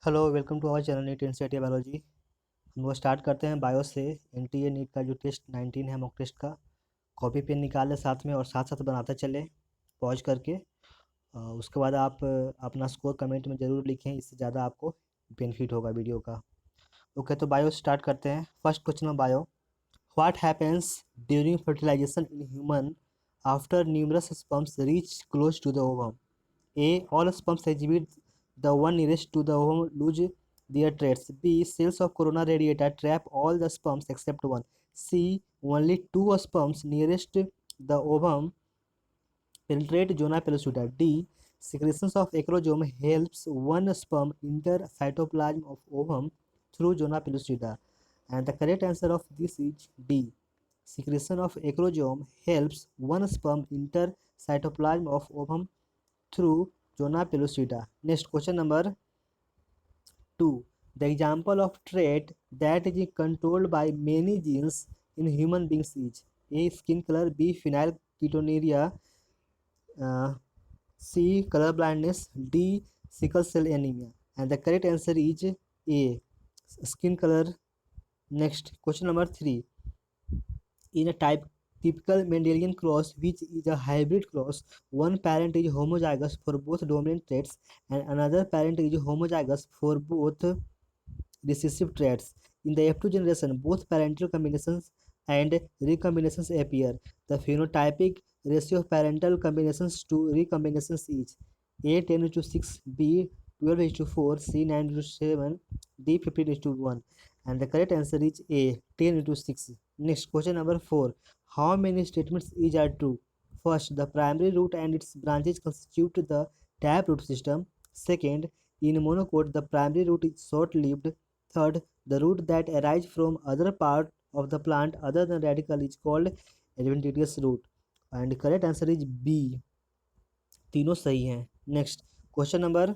Hello welcome to our channel NEET institute biology. हम लोग start करते हैं बायो से। एनटीए नीट का जो टेस्ट 19 है मॉक टेस्ट का कॉपी पेन निकाल लें साथ में और साथ साथ बनाते चलें पॉज करके। उसके बाद आप अपना स्कोर कमेंट में ज़रूर लिखें, इससे ज़्यादा आपको बेनिफिट होगा वीडियो का। ओके, तो बायो स्टार्ट करते हैं। First question of bio, what happens during fertilization in human after numerous sperms reach close to the ovum? A. All sperms exhibit the one nearest to the ovum lose their traits. B. Cells of corona radiata trap all the sperms except one. C. Only two sperms nearest the ovum penetrate zona pellucida. D. Secretions of acrosome helps one sperm enter cytoplasm of ovum through zona pellucida. And the correct answer of this is D. Secretion of acrosome helps one sperm enter cytoplasm of ovum through zona pellucida. Next question number 2. The example of trait that is controlled by many genes in human beings is A. Skin color, B. Phenylketonuria, uh, C. Color blindness, D. Sickle cell anemia. And the correct answer is A. Skin color. Next question number 3. In a typical Mendelian cross, which is a hybrid cross, one parent is homozygous for both dominant traits and another parent is homozygous for both recessive traits. In the F2 generation, both parental combinations and recombinations appear. The phenotypic ratio of parental combinations to recombinations is A 10:6, B 12:4, C 9:7, D 15:1. And the correct answer is A 10:6. Next question number 4. How many statements is are true? First, the primary root and its branches constitute the taproot system. Second, in monocot, the primary root is short-lived. Third, the root that arises from other part of the plant other than radical is called adventitious root. And correct answer is B. तीनों सही हैं. Next, question number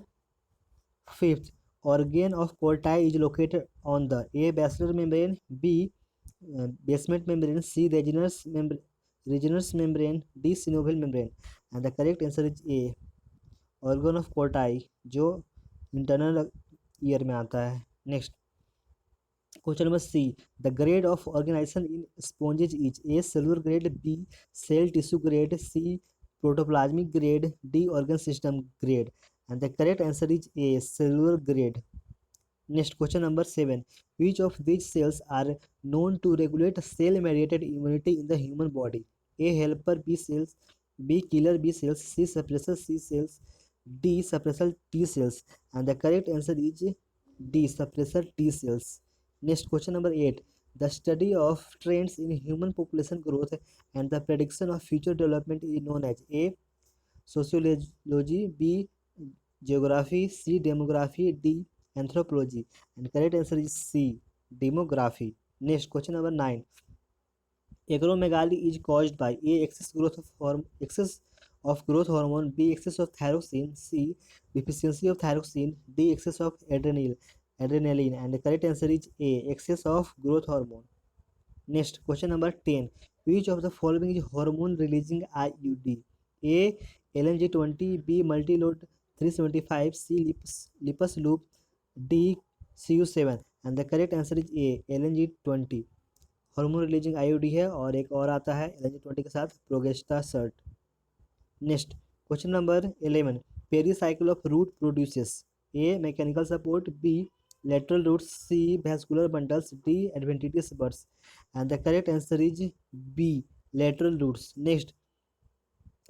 5th. Organ of Corti is located on the A. Basilar membrane, B. Basement membrane, C. Regenous membrane, D. synovial membrane. And the correct answer is A. Organ of Corti, जो internal ear में आता है. Next, question number C. The grade of organization in sponges is A. Cellular grade, B. Cell tissue grade, C. Protoplasmic grade, D. Organ system grade. And the correct answer is A. Cellular grade. Next, question number 7. Which of these cells are known to regulate cell-mediated immunity in the human body? A. Helper B cells, B. Killer B cells, C. Suppressor C cells, D. Suppressor T cells. And the correct answer is D. Suppressor T cells. Next, question number 8. The study of trends in human population growth and the prediction of future development is known as A. Sociology, B. Geography, C. Demography, D. Anthropology. And correct answer is C. Demography. Next, question number 9. Acromegaly is caused by A. Excess of growth hormone, B. Excess of thyroxine, C. Deficiency of thyroxine, D. Excess of adrenaline. And the correct answer is A. Excess of growth hormone. Next, question number 10. Which of the following is hormone releasing IUD? A. LNG20, B. Multilode 375, C. Lipus loop, D. CU7. And the correct answer is A. LNG20. Hormone releasing IUD है और एक और आता है LNG20 के साथ progestasert. Next, question number 11. Pericycle of root produces a mechanical support, B lateral roots, C vascular bundles, D adventitious buds. And the correct answer is B lateral roots. Next,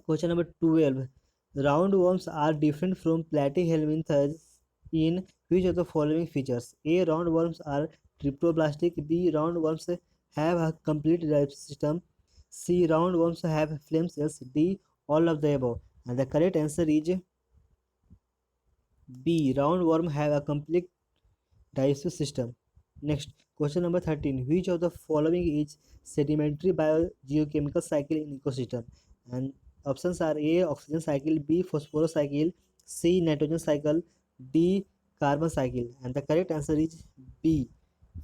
question number 12. Roundworms are different from platyhelminthes in which of the following features? A. Roundworms are triploblastic. B. Roundworms have a complete digestive system. C. Roundworms have flame cells. D. All of the above. And the correct answer is B. Roundworm have a complete digestive system. Next, question number 13. Which of the following is sedimentary biogeochemical cycle in ecosystem? And options are A. Oxygen cycle, B. Phosphorus cycle, C. Nitrogen cycle, D. Carbon cycle. And the correct answer is B.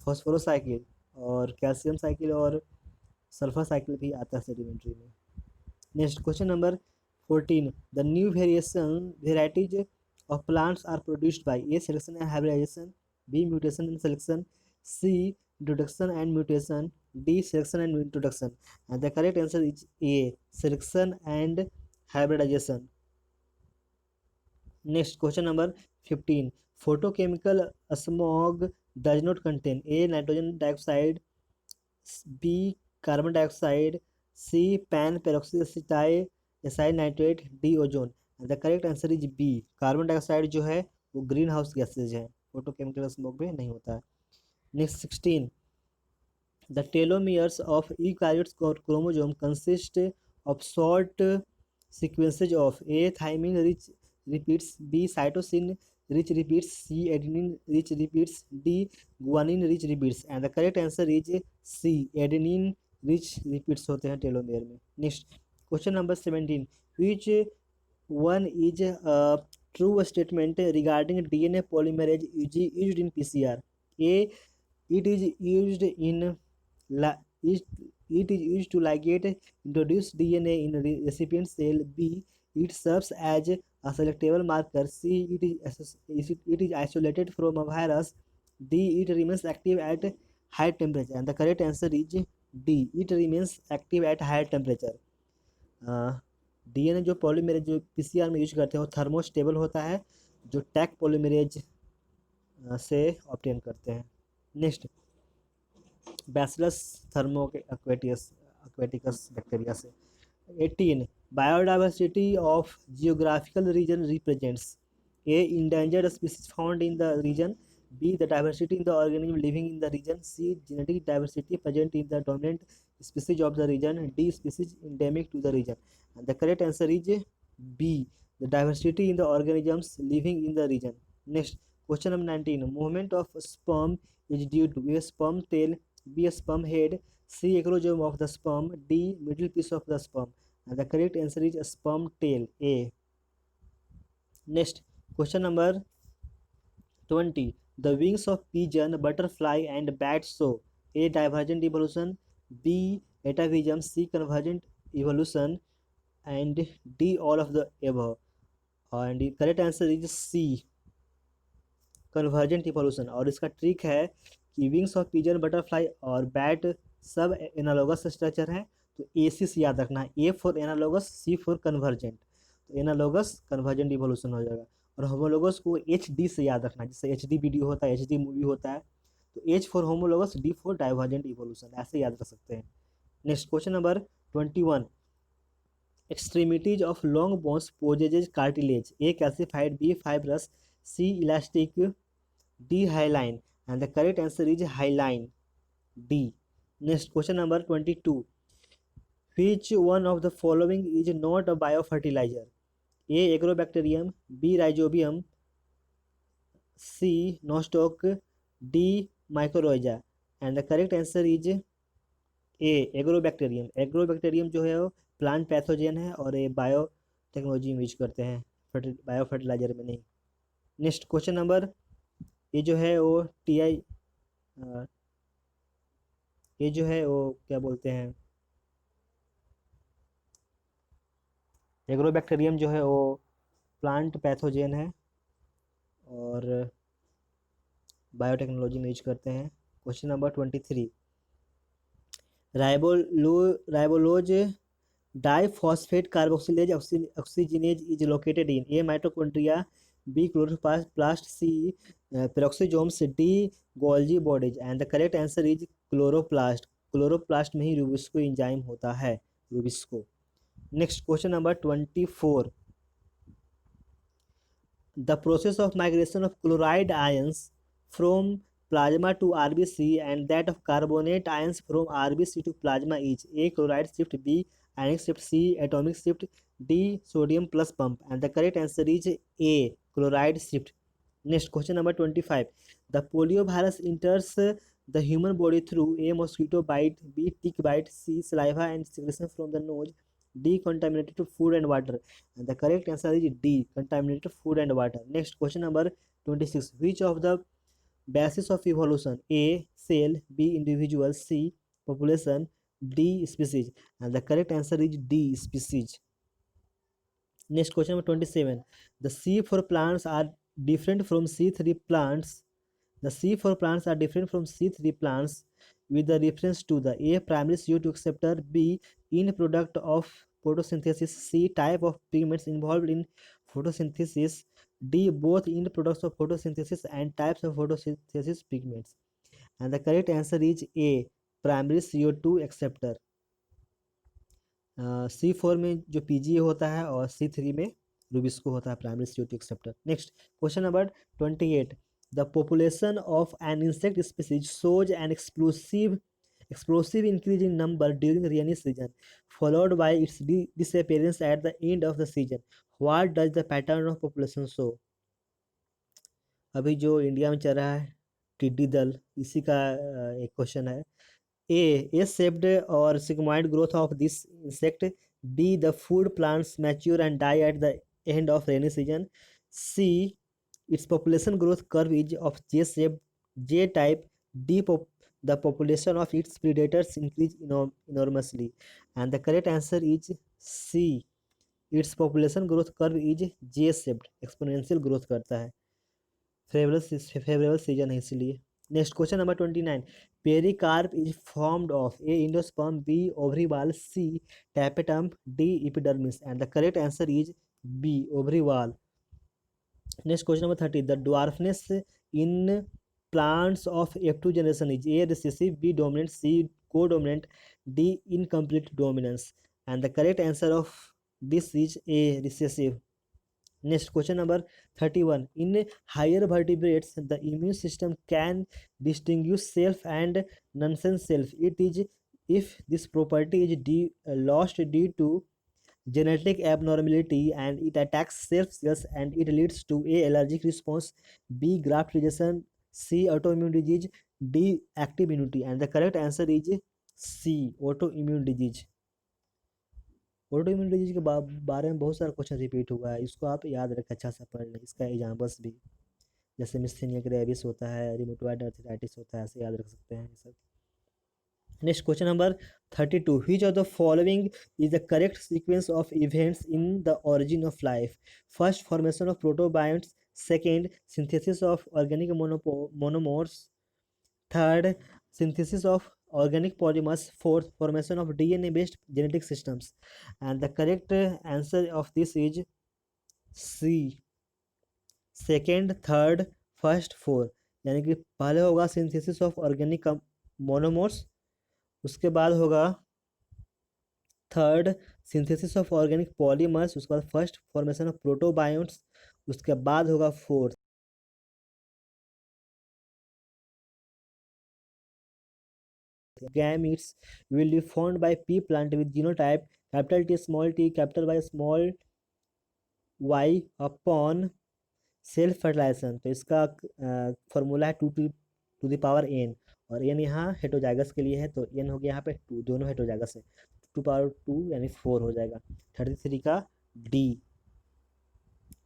Phosphorus cycle. और calcium cycle और sulphur cycle भी आता है sedimentary में. Next, question number 14. The new varieties of plants are produced by A. Selection and hybridization, B. Mutation and selection, C. Introduction and mutation, D. Selection and introduction. And the correct answer is A. Selection and hybridization. Next, question number 15. Photochemical smog does not contain A. Nitrogen dioxide, B. Carbon dioxide, C. Pan peroxide nitrate, D. Ozone. The correct answer is B. Carbon dioxide जो है वो green house gases है, photochemical smoke में नहीं होता है. Next 16. The telomeres of eukaryotes chromosome consist of short sequences of A. Thymine rich repeats, B. cytosine rich repeats, C. adenine rich repeats, D. guanine rich repeats. And the correct answer is C. adenine rich repeats होते हैं telomere में. Next, question number 17. Which one is a true statement regarding DNA polymerase used in PCR? A. It is used in it is used to ligate introduced DNA in recipient cell. B. It serves as a selectable marker. C. It is isolated from a virus. D. It remains active at high temperature. And the correct answer is D. It remains active at high temperature. DNA जो polymerase जो PCR में use करते हैं वो thermostable होता है, जो Taq polymerase से ऑब्टेन करते हैं. नेक्स्ट, बैसिलस एक्वेटिकस बैक्टीरिया से. 18. Biodiversity of geographical region represents A. Endangered species found in the region, B. the diversity in the organism living in the region, C. genetic diversity present in the dominant species of the region, D. species endemic to the region. And the correct answer is B. the diversity in the organisms living in the region. Next, question number 19. Movement of sperm is due to A. sperm tail, B. sperm head, C. acrosome of the sperm, D. middle piece of the sperm. And the correct answer is sperm tail, A. Next, question number 20. The wings of pigeon, butterfly and bat show A. divergent evolution, B. atavism, C. convergent evolution, and D. all of the above. And the correct answer is C. convergent evolution. और इसका trick है कि wings of pigeon, butterfly और bat सब analogous structure है, तो A C से याद रखना है. A for analogous, C for convergent. तो एनालोगस कन्वर्जेंट इवोल्यूशन हो जाएगा. और होमोलोगस को एच डी से याद रखना है, जैसे एच डी वीडियो होता है, एच डी मूवी होता है, तो H for homologous, D for divergent evolution, ऐसे याद रख सकते हैं. Next, question number 21. Extremities of long bones possess cartilage. A. Calcified, B. Fibrous, C. Elastic, D. hyaline. And the correct answer is hyaline, D. Next, question number 22. Which one of the following is not a biofertilizer? A. agrobacterium, B. rhizobium, C. nostoc, D. mycorrhiza. And the correct answer is A. agrobacterium. agrobacterium जो है वो plant pathogen है और ये bio technology में use करते हैं, bio fertiliser में नहीं. नेक्स्ट, क्वेश्चन नंबर, ये जो है वो ये जो है वो क्या बोलते हैं, एग्रोबैक्टीरियम जो है वो प्लांट पैथोजेन है और बायोटेक्नोलॉजी में यूज करते हैं. Question number 23. राइबोलोज diphosphate carboxylase oxygenase is located in A. Mitochondria, B. chloroplast, C. peroxisomes, D. Golgi bodies. And the correct answer is chloroplast. chloroplast में ही रूबिस्को एंजाइम होता है, rubisco. Next, question number 24. The process of migration of chloride ions from plasma to RBC and that of carbonate ions from RBC to plasma is A. chloride shift, B. ionic shift, C. atomic shift, D. sodium plus pump. And the correct answer is A. chloride shift. Next, question number 25. The polio virus enters the human body through A. mosquito bite, B. tick bite, C. saliva and secretion from the nose, D. contaminated food and water. And the correct answer is D. contaminated food and water. Next, question number 26. Which of the basis of evolution? A. cell, B. individual, C. population, D. species. And the correct answer is D. species. Next question number 27. The C4 plants are different from C3 plants. The C4 plants are different from C3 plants with the reference to the A. Primary CO2 acceptor, B. In product of photosynthesis, C. Type of pigments involved in photosynthesis, D. Both in products of photosynthesis and types of photosynthesis pigments. And the correct answer is A. Primary CO2 acceptor. C4 में जो PGA होता है और C3 में rubisco होता है, primary CO2 acceptor. Next question number 28. The population of an insect species shows an explosive increase in number during rainy season, followed by its disappearance at the end of the season. What does the pattern of population show? अभी जो India में चल रहा है टिड्डी दल, इसी का एक क्वेश्चन है. A. S-shaped or sigmoid growth of this insect. B. The food plants mature and die at the end of rainy season. C. Its population growth curve is of J-shaped, J-type. D. The population of its predators increase enormously. And the correct answer is C. Its population growth curve is J-shaped, exponential growth करता है. Favourable season है इसलिए. Next question number 29. Pericarp is formed of A endosperm, B ovary wall, C tapetum, D epidermis. And the correct answer is B ovary wall. Next question number 30. The dwarfness in plants of F2 generation is A. recessive, B. dominant, C. codominant, D. incomplete dominance. And the correct answer of this is A. recessive. Next question number 31. In higher vertebrates, the immune system can distinguish self and nonsense self. It is if this property is lost due to genetic abnormality and it attacks self cells and it leads to A. allergic response, B. graft rejection, C. autoimmune disease, D. active immunity. And the correct answer is C. autoimmune disease. Auto immune disease के बारे में बहुत सारा question repeat हुआ है, इसको आप याद रखें, अच्छा सा पढ़ लें. इसका एग्जाम्पल्स भी जैसे मिस्थेनिया ग्रेविस होता है, रिमोटॉइड आर्थराइटिस होता है, ऐसे याद रख सकते हैं सब. Next question number 32. Which of the following is the correct sequence of events in the origin of life? First, formation of protobionts. Second, synthesis of organic monomers. Third, synthesis of organic polymers. Fourth, formation of DNA based genetic systems. And the correct answer of this is C. Second, third, first, fourth. यानी कि पहले होगा synthesis of organic monomers, उसके बाद होगा third synthesis of organic polymers, उसके बाद first formation of प्रोटोबायोंट्स, उसके बाद होगा fourth gametes will be formed by P plant with genotype capital T small t capital Y small y upon self fertilization. तो इसका फॉर्मूला है 2 to the power n, और n यहाँ हेटोजाइगस के लिए है, तो n हो गया यहाँ पे 2, दोनों हेटोजाइगस है, 2 power 2 यानी 4 हो जाएगा. 33 का D.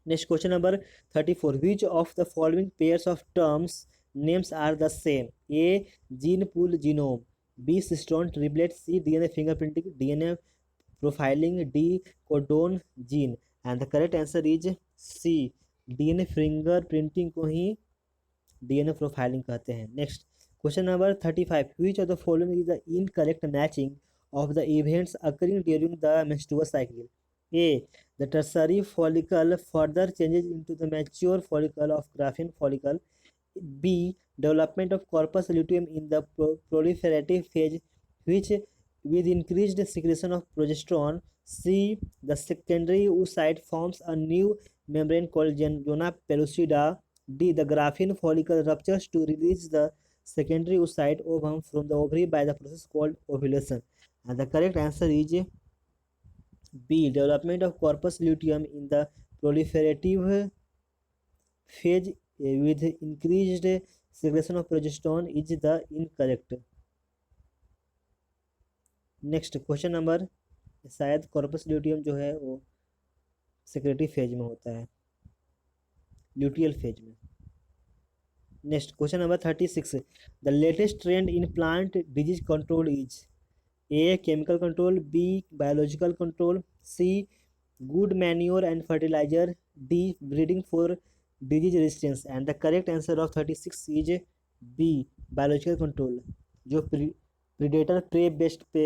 Next question number 34. Which of the following pairs of terms names are the same? A. Gene pool genome, B. Cistron triplet, C. DNA fingerprinting DNA profiling, D. Codon gene. And the correct answer is C. DNA fingerprinting को ही DNA profiling कहते हैं. Next question number 35. Which of the following is the incorrect matching of the events occurring during the menstrual cycle? A. The tertiary follicle further changes into the mature follicle of Graafian follicle. B. Development of corpus luteum in the proliferative phase, which with increased secretion of progesterone. C. The secondary oocyte forms a new membrane called zona pellucida. D. The Graafian follicle ruptures to release the secondary oocyte ovum from the ovary by the process called ovulation. And the correct answer is B. Development of corpus luteum in the proliferative phase with increased secretion of progesterone is the incorrect. Next question number, शायद corpus luteum जो है वो secretary phase में होता है, luteal phase में. Next question number 36. The latest trend in plant disease control is? A. chemical control, B. biological control, C. good manure and fertilizer, D breeding for disease resistance, and the correct answer of 36 is B biological control, जो predator pray best पे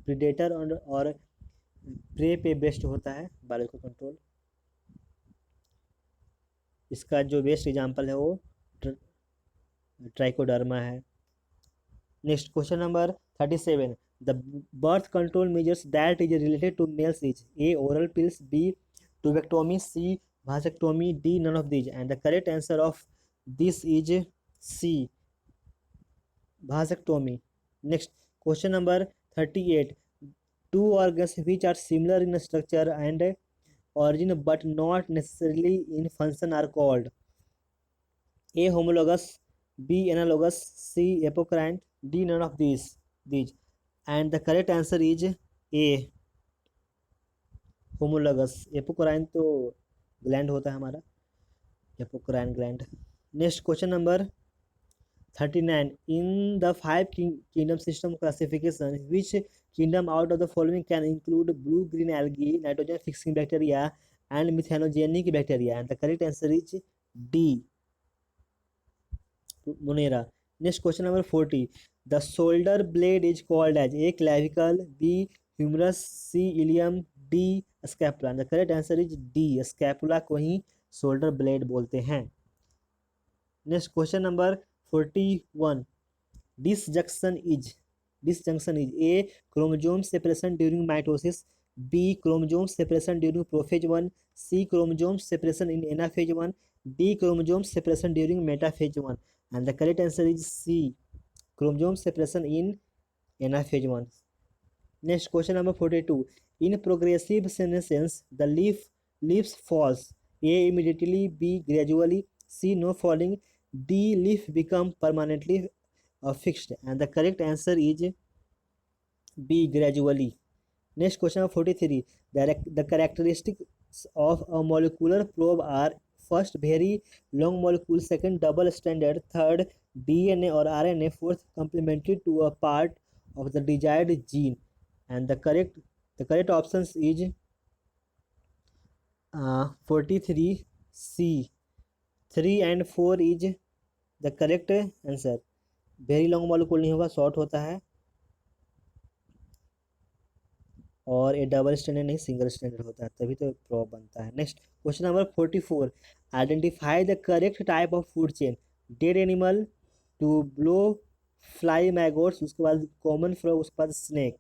predator और pray पे best होता है biological control. इसका जो best example है वो ट्राइकोडर्मा है। Next question number 37, the birth control measures that is related to males is A oral pills, B tubectomy, C vasectomy, D none of these, and the correct answer of this is C vasectomy. Next question number 38, two organs which are similar in structure and origin but not necessarily in function are called A homologous, B analogous, C apocrine, D none of these, and the correct answer is A homologous। Apocrine तो gland होता है हमारा, apocrine gland. Next question number 39, in the five kingdom system classification, which kingdom out of the following can include blue green algae, nitrogen fixing bacteria, and methanogenic bacteria, and the correct answer is D Monera। Next question number 40, the shoulder blade is called as A clavicle, B humerus, C ilium, D scapula, and the correct answer is D scapula को ही shoulder blade बोलते हैं। Next question number 41, disjunction is A chromosome separation during mitosis, B chromosome separation during prophase 1, C chromosome separation in anaphase 1, D chromosome separation during metaphase 1, and the correct answer is C chromosome separation in anaphase 1। Next question number 42, in progressive senescence the leaves falls, A immediately, B gradually, C no falling, D leaf become permanently fixed, and the correct answer is B gradually। Next question number 43, the characteristics of a molecular probe are first very long molecule, second double stranded, third DNA or RNA, fourth complementary to a part of the desired gene, and the correct options is 43 C, 3 and 4 is the correct answer. Very long molecule नहीं होगा, short होता है, और ये double standard नहीं single standard होता है, तभी तो प्रॉब बनता है। Next question number 44, identify the correct type of food chain, dead animal to blow fly maggots, उसके बाद कॉमन फ्रॉग, उसके बाद snake,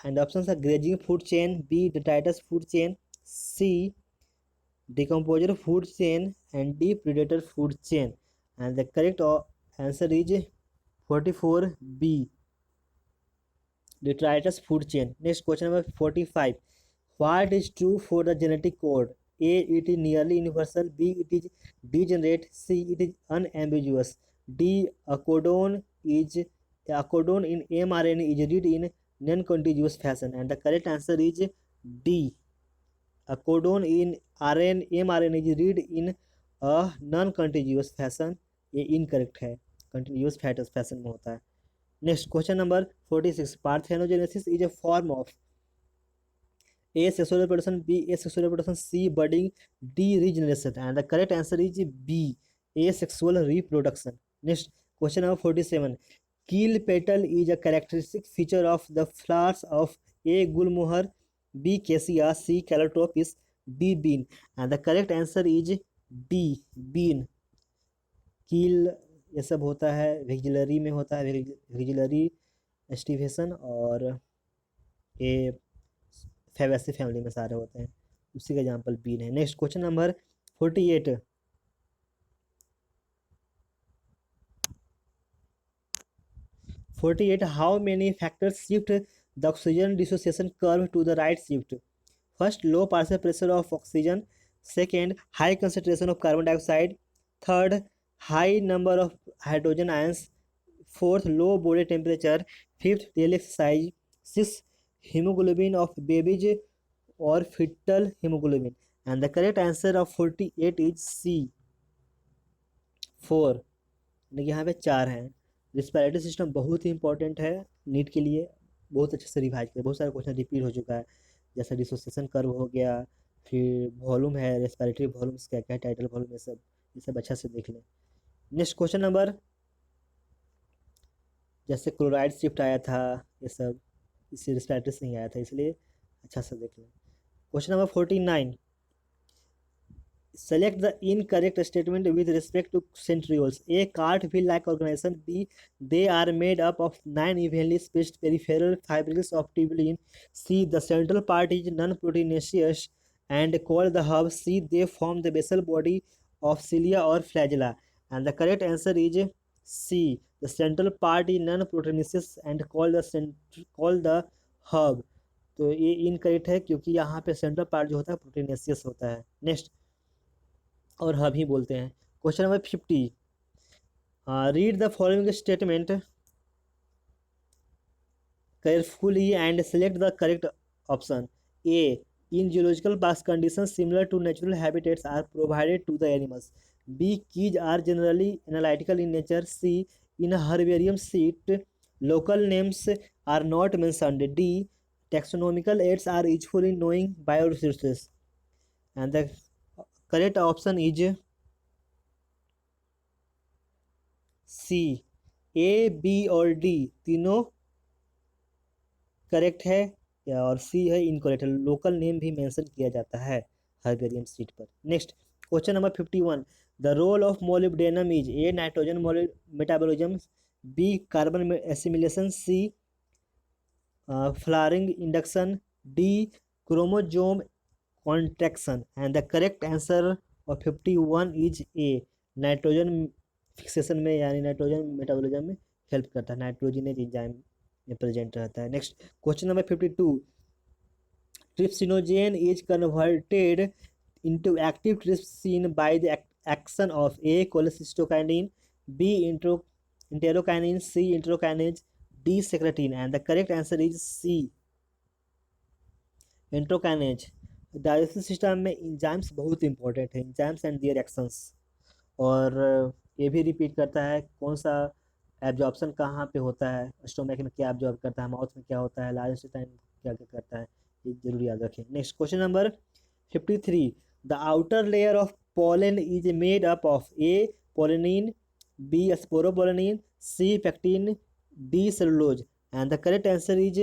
and option are grazing food chain, B detritus food chain, C decomposer food chain, and D predator food chain, and the correct answer is 44B detritus food chain। Next question number 45, what is true for the genetic code, A it is nearly universal, B it is degenerate, C it is unambiguous, D a codon in mRNA is read in non-contiguous fashion, and the correct answer is D a codon in mRNA is read in a non-contiguous fashion। ये incorrect है, continuous fashion में होता है। Next question number 46, parthenogenesis is a form of A sexual reproduction, B asexual reproduction, C budding, D regeneration, and the correct answer is B asexual reproduction। Next question number 47, keel petal is a characteristic feature of the flowers of A gulmohar, B cassia, C calotropis, D bean, and the correct answer is D bean। कील ये सब होता है विजिलरी में होता है, विजिलरी aestivation, और ये फैबेसी फैमिली में सारे होते हैं, उसी का एग्जाम्पल बीन है। Next question number 48, how many factors shift the oxygen dissociation curve to the right shift, first low partial pressure of oxygen, second high concentration of carbon dioxide, third high number of hydrogen ions, fourth low body temperature, fifth daily exercise, sixth hemoglobin of babies or fetal hemoglobin, and the correct answer of 48 is C 4। यहाँ पे 4 हैं। Respiratory system बहुत ही important है NEET के लिए, बहुत अच्छे से रिवाइज करें, बहुत सारा क्वेश्चन रिपीट हो चुका है, जैसे डिसोसिएशन कर्व हो गया, फिर वॉल्यूम है, रेस्पिरेटरी वॉल्यूम्स क्या क्या है, टाइटल वॉल्यूम, ये सब अच्छा से देख लें। नेक्स्ट क्वेश्चन नंबर, जैसे क्लोराइड शिफ्ट आया था, ये सब इससे रेस्पिरेटरी से ही आया था, इसलिए अच्छा से देख लें। Question number 49, select the incorrect statement with respect to centrioles. A cart-wheel-like organization. B, they are made up of 9 evenly spaced peripheral fibrils of tubulin. C, the central part is non-proteinaceous and called the hub. C, they form the basal body of cilia or flagella. And the correct answer is C, the central part is non-proteinaceous and called the hub. तो ये incorrect है क्योंकि यहाँ पे central part जो होता है proteinaceous होता है। नेक्स्ट, और हम ही बोलते हैं। Question number 50, read the following statement carefully and select the correct option. A, in geological past conditions similar to natural habitats are provided to the animals. B, keys are generally analytical in nature. C, in a herbarium sheet local names are not mentioned. D, taxonomical aids are useful in knowing bioresources. And the correct option is C, A B और D तीनों correct है, और सी है incorrect है। Local name भी mention किया जाता है हर्बेरियम सीट पर। Next question number 51, the role of molybdenum is A nitrogen metabolism, B carbon assimilation, C flowering induction, D chromosome contraction. And the correct answer of 51 is A, nitrogen fixation में यानी nitrogen metabolism में help करता है, nitrogenase enzyme में present रहता है। Next question number 52, trypsinogen is converted into active trypsin by the action of A, cholecystokinin, B, enterokinin, C, enterokinase, D, secretin. And the correct answer is C, enterokinase। Digestive system में enzymes बहुत important है, enzymes and their actions. और ये भी repeat करता है कौन सा एब्जॉर्प्शन कहाँ पे होता है, स्टोमक में क्या एब्जॉर्ब करता है, माउथ में क्या होता है, लार्ज इंटेस्टाइन क्या क्या करता है, ये जरूर याद रखें। Next question number 53, the outer layer of pollen is made up of A, pollenin, B, sporopollenin, C, pectin, D, cellulose। and the correct answer is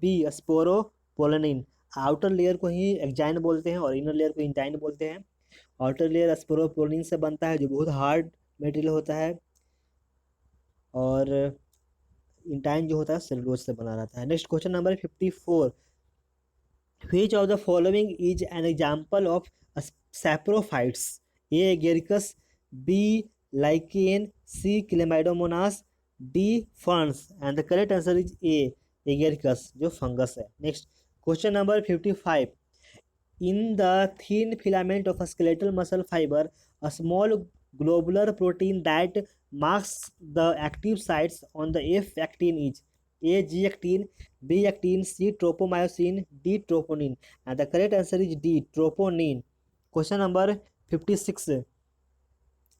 B, sporopollenin। Outer layer को ही exine बोलते हैं और इनर लेयर को intine बोलते हैं। Outer layer sporopollenin से बनता है जो बहुत हार्ड मटेरियल होता है, और इंटाइन जो होता है सेलुलोज से बना रहता है। Next question number 54, which of the following is an example of saprophytes? A, agaricus, B, lichen, C, chlamydomonas, D, ferns। and the correct answer is A, agaricus जो फंगस है। Next question number 55, in the thin filament of a skeletal muscle fiber a small globular protein that marks the active sites on the F actin is A, G actin, B actin, C, tropomyosin, D, troponin। and the correct answer is D, troponin। question number 56,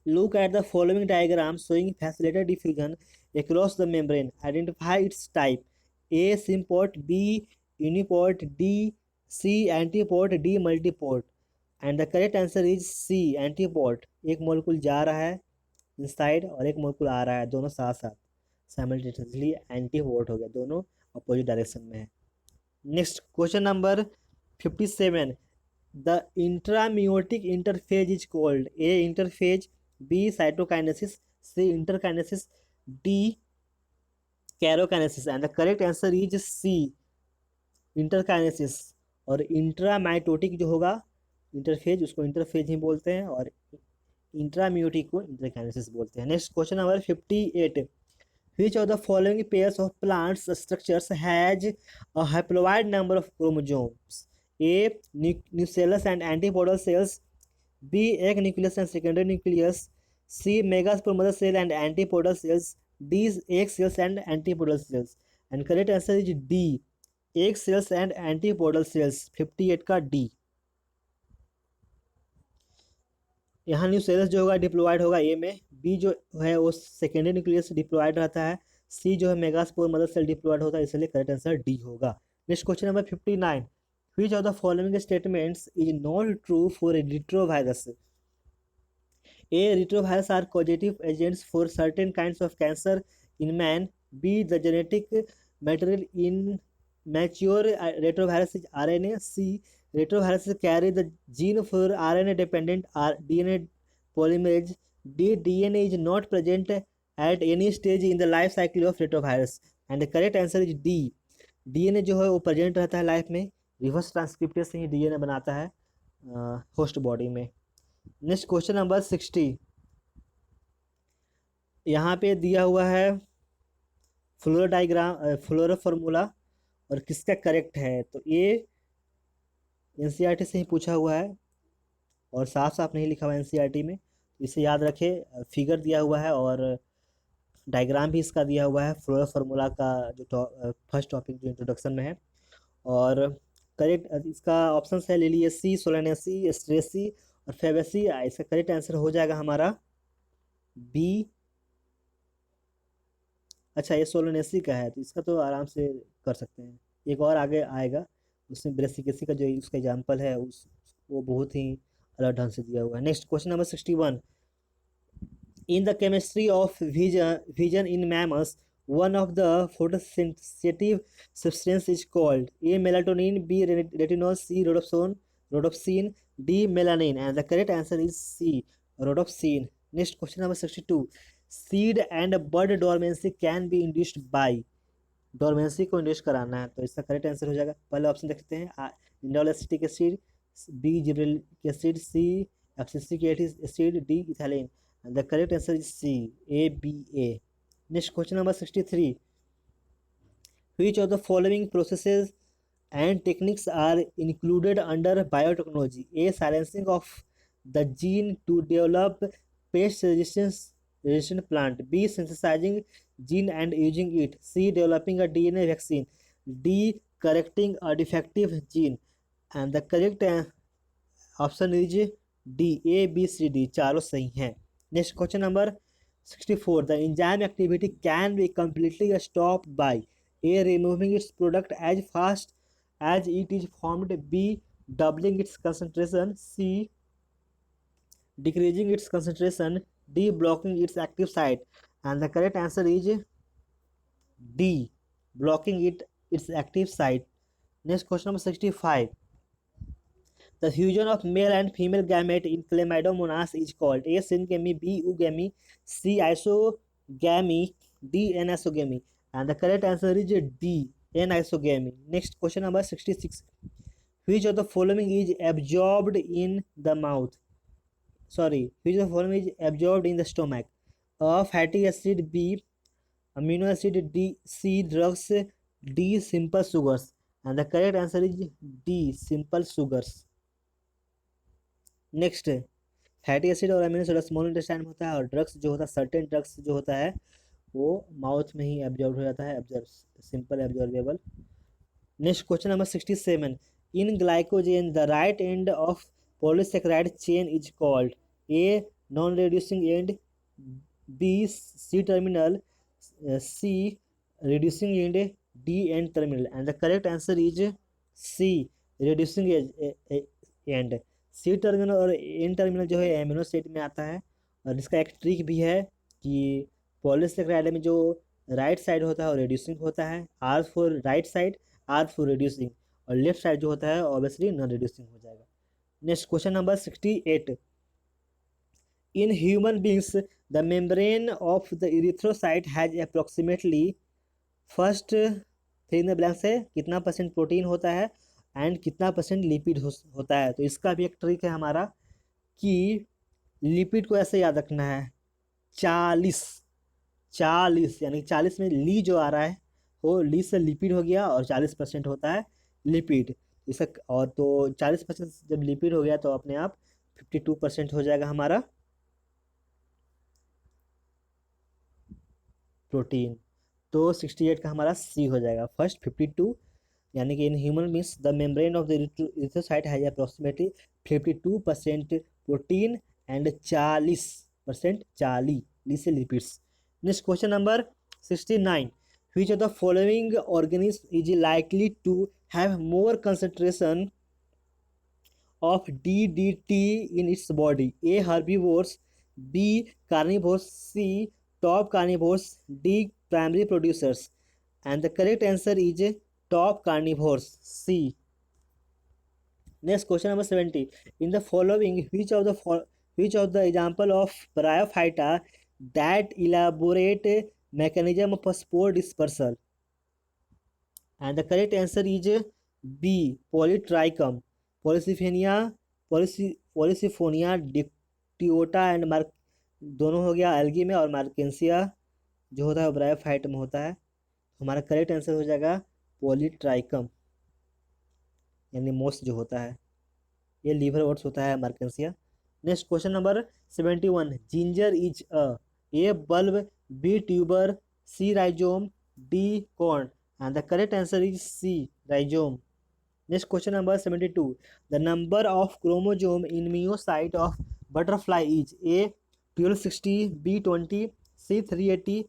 look at the following diagram showing facilitated diffusion across the membrane, identify its type। A, symport, B, uniport, D, C, antiport, D, multiport। and the correct answer is C, antiport। एक molecule जा रहा है inside और एक molecule आ रहा है, दोनों साथ साथ साइमल्टेनियसली एंटीपोर्ट हो गया, दोनों अपोजिट डायरेक्शन में है। Next question number 57, the intrameiotic interphase is called A, interphase, B, cytokinesis, C, interkinesis, D, karyokinesis. And the correct answer is C, interkinesis. और इंट्रामाइटोटिक जो होगा इंटरफेज उसको इंटरफेज ही बोलते हैं, और इंट्रामियोटिक को इंटरकाइनेसिस बोलते हैं। Next question number 58, which of the following pairs of plants structures has a haploid number of chromosomes? A, nucellus and antipodal cells, B, egg nucleus and secondary nucleus, C, megaspore cell and antipodal cells, D, egg cells and antipodal cells। and correct answer is D, egg cells and antipodal cells। 58 का D। यहाँ nucleus जो होगा diploid होगा ए में, B जो है वो secondary nucleus diploid रहता है सी जो है मेगास्पोर मदर सेल डिप्लॉयड होता है, इसलिए करेक्ट आंसर डी होगा। Next question number 59, which of the following statements is not true for A retrovirus? A. Retrovirus are causative agents for certain kinds of cancer in man. B. The genetic material in mature retrovirus is RNA. C. Retroviruses carry the gene for RNA-dependent DNA polymerase. D. DNA is not present at any stage in the life cycle of retrovirus. And the correct answer is D. DNA जो है वो present रहता है life में, reverse transcriptase से ही DNA बनाता है host body में। नेक्स्ट क्वेश्चन नंबर 60, यहाँ पे दिया हुआ है फ्लोरो डायग्राम, फ्लोरो फार्मूला, और किसका करेक्ट है? तो ये एनसीईआरटी से ही पूछा हुआ है और साफ साफ नहीं लिखा हुआ है एनसीईआरटी में, इसे याद रखें। फिगर दिया हुआ है और डायग्राम भी इसका दिया हुआ है फ्लोरो फार्मूला का, जो फर्स्ट टॉपिक जो इंट्रोडक्शन में है। और करेक्ट इसका ऑप्शन है लिलियसी, सोलेनेसी, स्ट्रेसी और फेबेसी। इसका करेक्ट आंसर हो जाएगा हमारा बी। अच्छा, ये सोलोनेसी का है तो इसका तो आराम से कर सकते हैं, एक और आगे आएगा उसमें ब्रेसिकेसी का जो उसका एग्जाम्पल है उस वो बहुत ही अलग ढंग से दिया हुआ है। Next question number 61, in the chemistry of vision in mammals one of the photosensitive substance is called A. melatonin, B. retinol, C. rhodopsin, D. melanin, and the correct answer is C. rhodopsin. Next question number 62, seed and bud dormancy can be induced by, dormancy को induce कराना है तो इसका correct answer हो जाएगा, पहले option देखते हैं, indole acetic acid, B gibberellic acid, C abscisic acid, D ethylene. The correct answer is C, A B A. Next question number 63, which of the following processes and techniques are included under biotechnology? A. Silencing of the gene to develop pest resistant plant. B. Synthesizing gene and using it. C. Developing a DNA vaccine. D. Correcting a defective gene. And the correct option is D. A B C D चारों सही हैं। Next question number 64, the enzyme activity can be completely stopped by A. removing its product as fast as it is formed, B. doubling its concentration, C. decreasing its concentration, D. blocking its active site. And the correct answer is D. blocking its active site. Next question number 65, the fusion of male and female gamete in Chlamydomonas is called A. syngamy, B. oogamy, C. isogamy, D. anisogamy. And the correct answer is D. anisogamy. Next question number 66, which of the following is absorbed in the mouth? Sorry, which of the following is absorbed in the stomach? A. fatty acid, B. amino acid, D. C. drugs, D. simple sugars. And the correct answer is D. simple sugars. Next, fatty acid और amino acid small intestine में होता है और drugs जो होता है, certain drugs जो होता है वो माउथ में ही एब्जॉर्ब हो जाता है, simple absorbable. Next question number 67, in glycogen the right end of polysaccharide chain is called A. Non reducing end, B. C terminal, C. Reducing end, D end terminal. And the correct answer is C. Reducing end. C terminal और N terminal जो है amino acid में आता है और इसका एक trick भी है कि पॉलीसेकेराइड में जो राइट साइड होता है वो रिड्यूसिंग होता है, R for right side, R for reducing, और लेफ्ट साइड जो होता है ऑब्वियसली नॉन रिड्यूसिंग हो जाएगा। Next question number 68, in human beings the membrane of the erythrocyte has approximately, first fill in the blanks है, कितना परसेंट प्रोटीन होता है एंड कितना परसेंट लिपिड होता है? तो इसका भी एक ट्रिक है हमारा कि लिपिड को ऐसे याद रखना है, 40 यानी 40 में ली जो आ रहा है वो ली से लिपिड हो गया और 40% होता है लिपिड। इसका और तो 40% जब लिपिड हो गया तो अपने आप 52% हो जाएगा हमारा प्रोटीन। तो 68 का हमारा सी हो जाएगा फर्स्ट, 52 यानी कि इन human beings the membrane of the erythrocyte has approximately 52% protein and 40% ली से lipids. Next question number 69. Which of the following organism is likely to have more concentration of DDT in its body? A. Herbivores, B. Carnivores, C. Top carnivores, D. Primary producers. And the correct answer is top carnivores, C. Next question number 70. In the following, which of the example of bryophyta that elaborate mechanism of spore dispersal? And the correct answer is B. Polytrichum, Polycyphenia, Polycyphonia dictyota and mark दोनों हो गया algae में, और मार्केंसिया जो होता है bryophyte में होता है। हमारा करेक्ट आंसर हो जाएगा पॉलीट्राइकम, यानी मोस्ट जो होता है, ये लीवर ओट्स होता है marchantia. Next question number 71. Ginger is A bulb, B tuber, C rhizome, D corm. And the correct answer is C rhizome. Next question number 72. The number of chromosome in meiocyte of butterfly is A 1260, B 20, C 380,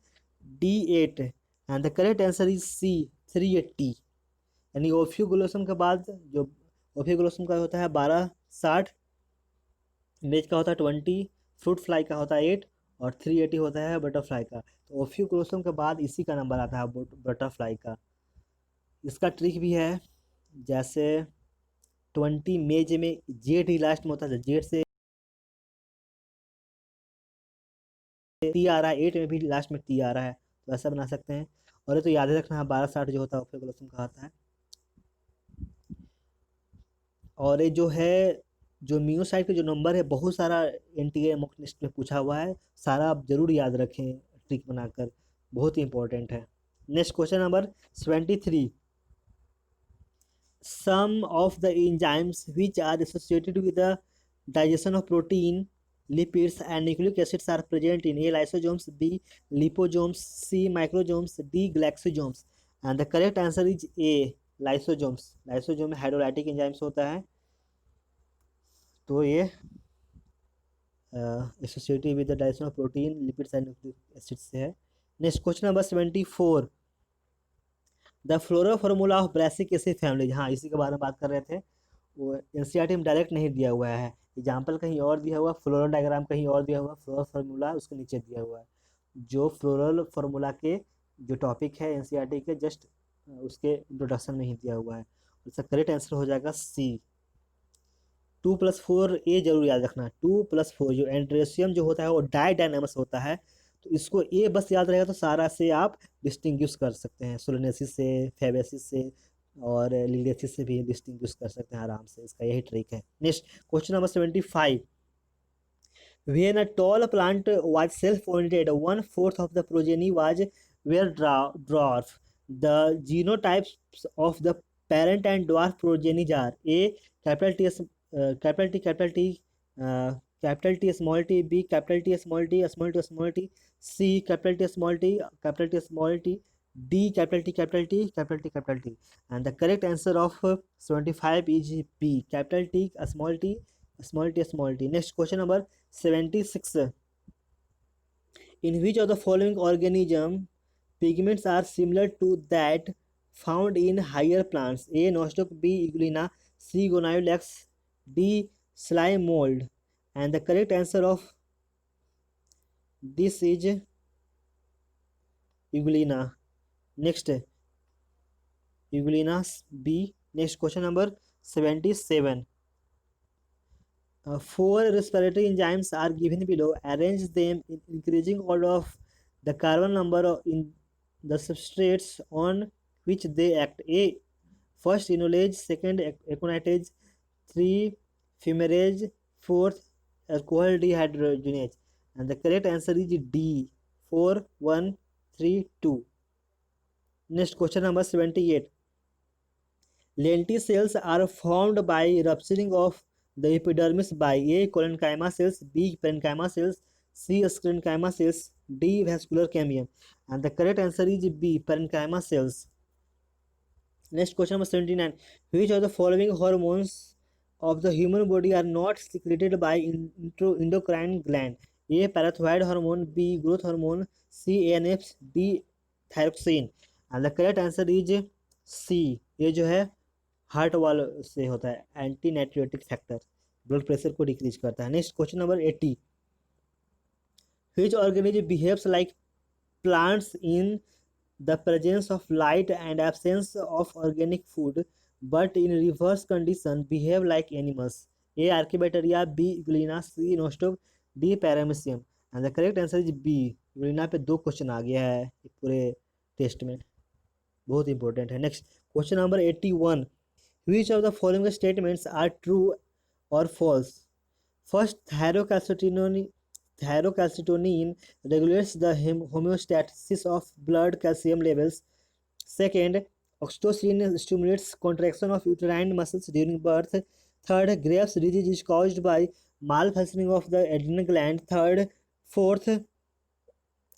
D 8। And the correct answer is C 380। यानी ओफ्यूगुलोसम के बाद जो ओफ्यूगुलोसम का होता है 1260, मेज का होता है 20, फ्रूट फ्लाई का होता है 8 और 380 होता है बटरफ्लाई का। तो ओफ्यूगुलोसम के बाद इसी का नंबर आता है बटरफ्लाई का। इसका ट्रिक भी है, जैसे 20 मेज में जेड ही लास्ट में होता है, जेड से टी आ रहा है, 8 में भी लास्ट में टी आ रहा है, तो ऐसा बना सकते हैं। और ये तो याद रखना है 1260 जो होता है ओफ्यूगुलोसम का आता है। और ये जो है जो मियोसाइट का जो नंबर है, बहुत सारा एनटीए मॉक टेस्ट में पूछा हुआ है, सारा आप जरूर याद रखें ट्रिक बनाकर, बहुत ही इंपॉर्टेंट है। Next question number 73. Some of the enzymes which are associated with the digestion of protein, lipids and nucleic acids are present in A lysosomes, B liposomes, C microsomes, D glycosomes. And the correct answer is A lysosomes. Lysosome में hydrolytic enzymes होता है, तो ये associated with the digestion of protein, lipids and nucleic acids से है। Next question number 74. The flora formula of brassicaceae family, हाँ इसी के बारे में बात कर रहे थे। वो एनसीईआरटी में डायरेक्ट नहीं दिया हुआ है, एग्जाम्पल कहीं और दिया हुआ, फ्लोरल डायग्राम कहीं और दिया हुआ, फ्लोरल फार्मूला उसके नीचे दिया हुआ है। जो फ्लोरल फार्मूला के जो टॉपिक है एनसीईआरटी के जस्ट उसके इंट्रोडक्शन में ही दिया हुआ है। इसका करेक्ट आंसर हो जाएगा सी 2+4। ए जरूर याद रखना, 2+4 जो एंड्रेसियम जो होता है वो डायडायनेमस होता है, तो इसको ए बस याद रहेगा तो सारा से आप डिस्टिंग्विश कर सकते हैं, सोलेनेसिस से, फेबेसिस से और लिलियसिस से भी डिस्टिंग्विश कर सकते हैं आराम से, इसका यही ट्रिक है। Next question number 75. When a tall plant was self-oriented, 1/4 of the progeny were dwarf. The genotypes of the parent and dwarf progenies are A. Capital T, capital T, capital T, capital T small t, B. Capital T small t, small t small t, C. Capital T small t, capital T small t, D. Capital T, capital T, capital T, capital T. And the correct answer of 75 is B. Capital T small t, small t small t. Next question number 76. In which of the following organism pigments are similar to that found in higher plants? A. Nostoc, B. Eugenia, C. Goniolex, D. Slime mold. And the correct answer of this is Eugenia. Next, Eugenia B. Next question number 77. 4 respiratory enzymes are given below. Arrange them in increasing order of the carbon number in the substrates on which they act. A. First enolase, second aconitase, 3 fumarase, 4th alcohol dehydrogenase. And the correct answer is D 4 1 3 2. Next question number 78. Lentil cells are formed by rupturing of the epidermis by A. collenchyma cells, B. parenchyma cells, C. sclerenchyma cells, D. vascular cambium. And the correct answer is B. parenchyma cells. Next question number 79. Which of the following hormones of the human body are not secreted by endocrine gland? A. parathyroid hormone, B. growth hormone, C. ANFs, D. Thyroxine and the correct answer is C. ये जो है heart wall से होता है, anti natriuretic factor, blood pressure को decrease करता है। Next question number 80, which organism behaves like plants in the presence of light and absence of organic food, but in reverse condition behave like animals? A archaeopteryx, B Eugenia, C nostoc, D paramecium। And the correct answer is B. Euglena पे 2 question आ गया है पूरे test में, बहुत important है। Next question number 81, which of the following statements are true or false? First, thyrocalcitonin regulates the homeostasis of blood calcium levels. Second, oxytocin stimulates contraction of uterine muscles during birth. Third, Graves' disease is caused by malfunctioning of the adrenal gland. Fourth,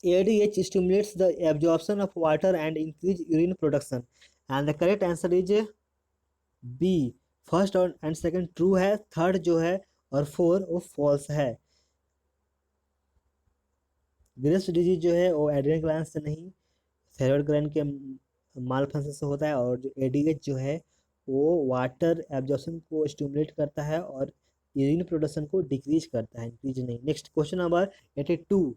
ADH stimulates the absorption of water and increase urine production. And the correct answer is B. First और and second true है, third जो है और 4 वो false है। Graves disease जो है वो एड्रिनल ग्लैंड से नहीं, थायराइड ग्लैंड के माल फंक्शन से होता है, और जो एडीएच जो है वो वाटर एब्जॉर्प्शन को स्टिमुलेट करता है और यूरिन प्रोडक्शन को डिक्रीज करता है, इंक्रीज नहीं। Next question number 82,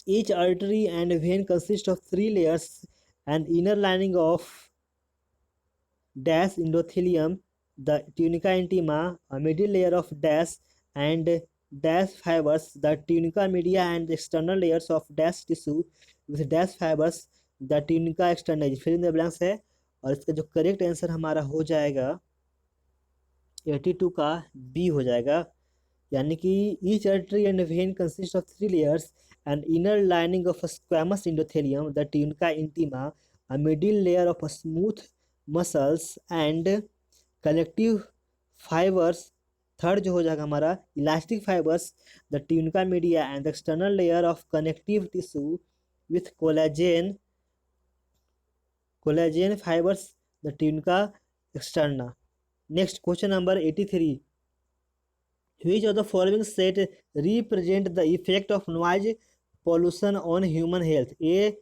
each artery and when consist of 3 layers and inner lining of dash endothelium, the tunica intima, a middle layer of dash and dash fibers, the tunica media and the external layers of dash tissue with dash fibers, the tunica externa। Fill in the blanks है, और इसका जो correct answer हमारा हो जाएगा 82 का B हो जाएगा, यानी कि each artery and when consist of 3 layers and inner lining of a squamous endothelium, the tunica intima, a middle layer of a smooth muscles and collective fibres. Third जो हो जाएगा हमारा elastic fibres, the tunica media and the external layer of connective tissue with collagen fibres, the tunica externa. Next question number 83, which of the following set represent the effect of noise pollution on human health? A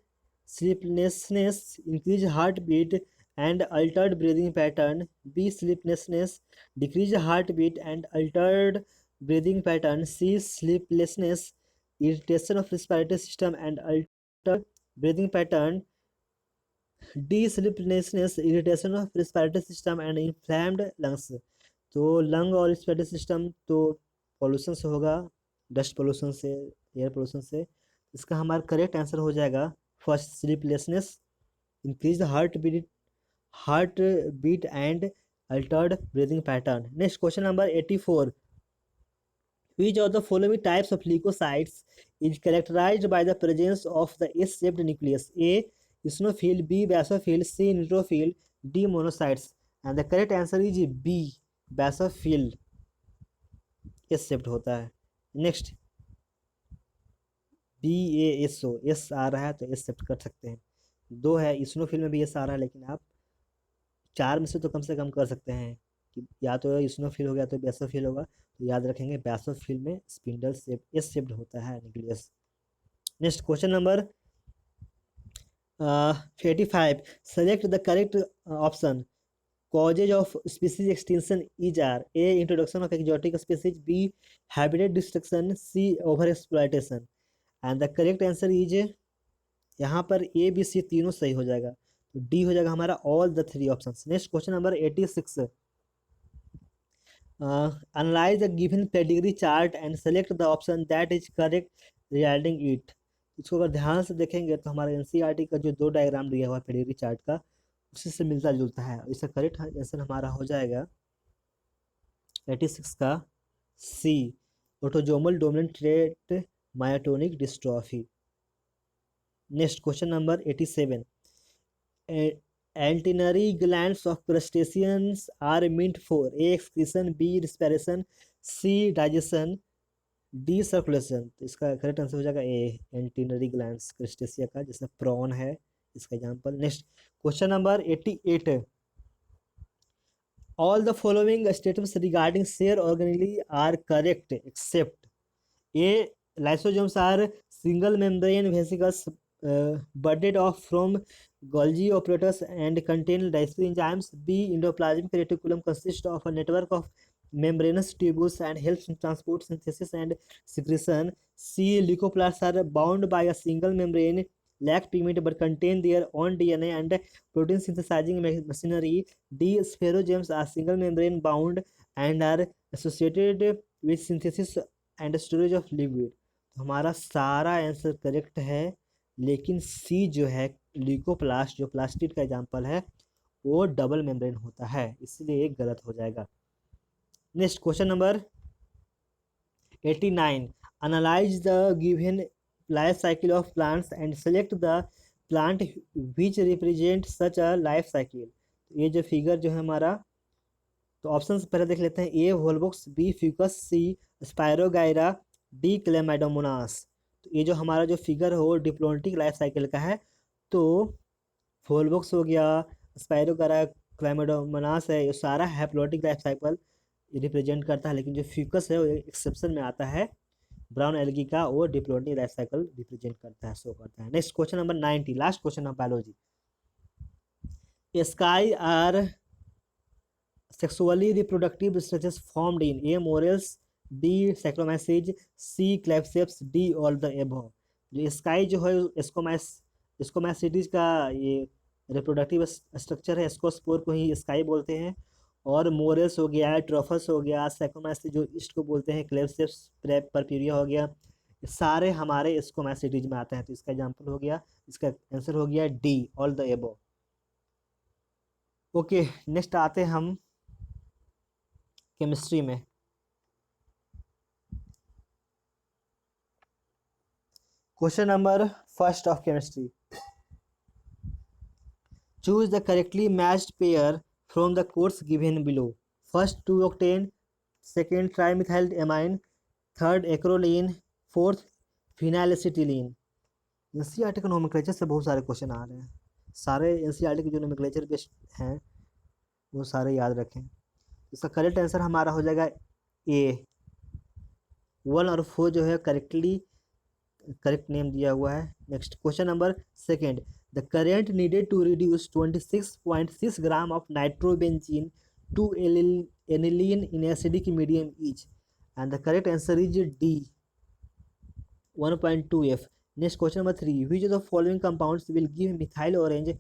sleeplessness, increased heartbeat and altered breathing pattern. B sleeplessness, decreased heartbeat and altered breathing pattern. C sleeplessness, irritation of respiratory system and altered breathing pattern. D sleeplessness, irritation of respiratory system and inflamed lungs। तो lung और respiratory system तो pollution से होगा, dust pollution से, air pollution से। इसका हमारा correct answer हो जाएगा first, sleeplessness, increase heart beat and altered breathing pattern. Next question number 84, which of the following types of leukocytes is characterized by the presence of the S-shaped nucleus? A eosinophil, B basophil, C neutrophil, D monocytes। and the correct answer is B basophil, S-shaped होता है। Next BASO, S आ रहा है तो S shift कर सकते हैं। 2 है, eosinophil में भी एस आ रहा है, लेकिन आप 4 में से तो कम कर सकते हैं कि या तो इस्नोफिल हो गया तो बेसोफिल होगा, तो याद रखेंगे बेसोफिल में स्पिंडल शेप, एस शेप्ड होता है nucleus. Next question number 85, select the correct option. Causes of species extinction is are: A introduction of exotic species, B habitat destruction, C overexploitation। and the correct answer is यहाँ पर A B C तीनों सही हो जाएगा, तो D हो जाएगा हमारा all the 3 options. Next question number 86, analyze the given pedigree chart and select the option that is correct regarding it। इसको अगर ध्यान से देखेंगे तो हमारे NCERT का जो 2 डायग्राम दिया हुआ है पेडिग्री चार्ट का, उसी से मिलता जुलता है। इसका करेक्ट आंसर हमारा हो जाएगा 86 का C, autosomal dominant trait myotonic dystrophy. Next question number 87, antennary glands of crustaceans are meant for: A excretion, B respiration, C digestion, D circulation। तो इसका करेक्ट आंसर हो जाएगा ए, एंटीनरी ग्लैंड्स क्रिस्टेसिया का, जिसमें प्रॉन है इसका example. Next question number 88, all the following statements regarding cell organelle are correct except A lysosomes are single membrane vesicles budded off from Golgi operators and contain lysozyme enzymes. B. Endoplasmic reticulum consists of a network of membranous tubules and helps in transport, synthesis, and secretion. C. Leucoplasts are bound by a single membrane, lack pigment but contain their own DNA and protein synthesizing machinery. D. Spherogems are single membrane bound and are associated with synthesis and storage of liquid. तो हमारा सारा answer correct है, लेकिन सी जो है leucoplast जो plastid का example है वो डबल मेम्ब्रेन होता है, इसलिए एक गलत हो जाएगा। Next question number 89, analyze the given life cycle of plants and select the plant which represent such a life cycle। ये जो फिगर जो है हमारा, तो ऑप्शंस पहले देख लेते हैं। ए वोल्वोक्स, बी फ्यूकस, सी स्पायरोगायरा, डी क्लेमाइडोमोनास। तो ये जो हमारा जो फिगर है वो डिप्लोटिक लाइफ साइकिल का है। तो वोल्वोक्स हो गया, स्पायरोगायरा, क्लेमाइडोमोनास है, ये सारा हैप्लोटिक लाइफ साइकिल रिप्रेजेंट करता है, लेकिन जो फ्यूकस है वो एक्सेप्शन में आता है, ब्राउन एल्गी का, वो डिप्लोटिक लाइफ साइकिल रिप्रेजेंट करता है, शो करता है। Next question number 90, last question of biology. Sky are sexually reproductive structures formed in A. morels, B. saccharomyces, C. claviceps, D. all the above। जो स्काई जो है स्कोमैसिडीज का ये रिप्रोडक्टिव स्ट्रक्चर है, स्कोस्पोर को ही स्काई बोलते हैं। और मोरेल्स हो गया, ट्रोफस हो गया, सैक्रोमैसिस जो ईस्ट को बोलते हैं, क्लेविसेप्स, परप्यूरिया हो गया, सारे हमारे स्कोमैसिडीज में आते हैं। तो इसका एग्जाम्पल हो गया, इसका आंसर हो गया D, all the above. Okay, next आते हैं हम केमिस्ट्री में। Question number first of chemistry, choose the correctly matched pair from the course given below. First 2 octane, second trimethyl amine, third acrolein, fourth phenylacetylene. NCERT का nomenclature से बहुत सारे question आ रहे हैं, सारे एनसीईआरटी के जो नोमेनक्लेचर बेस्ड हैं वो सारे याद रखें। इसका करेक्ट आंसर हमारा हो जाएगा ए, 1 और 4 जो है करेक्ट नेम दिया हुआ है। Next question number second, the current needed to reduce 26.6 gram of nitrobenzene to aniline in acidic medium is, and the correct answer is D, 1.2 F। Next question number 3, which of the following compounds will give methyl orange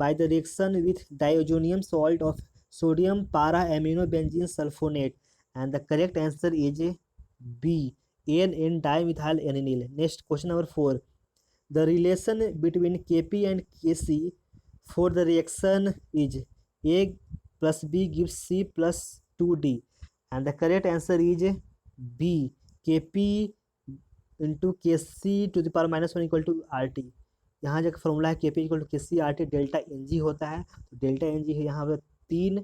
by the reaction with diazonium salt of sodium para amino benzene sulfonate, and the correct answer is B, N dimethyl aniline। next question number 4, the relation between Kp and Kc for the reaction is A plus B gives C plus 2D, and the correct answer is B, Kp into K C to the power -1 equal to R T. यहाँ जो formula है K P equal to K C R T, delta N G होता है। तो delta N जी है यहाँ पे 3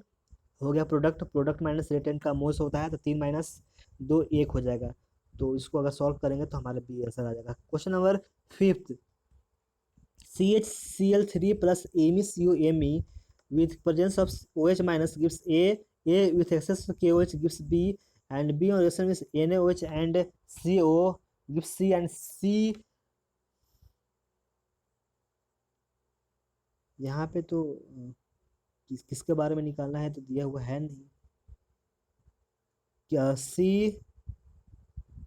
हो गया, प्रोडक्ट माइनस रिएक्टेंट का मोस होता है, तो 3 माइनस 2 1 हो जाएगा। तो इसको अगर सॉल्व करेंगे तो हमारे बी आंसर आ जाएगा। Question number 5, CHCl3 plus MECOMe with presence of OH minus gives A with excess KOH gives B, and B on reaction with NaOH and CO gives C, and C यहाँ पे तो किसके बारे में निकालना है तो दिया हुआ है नहीं, क्या C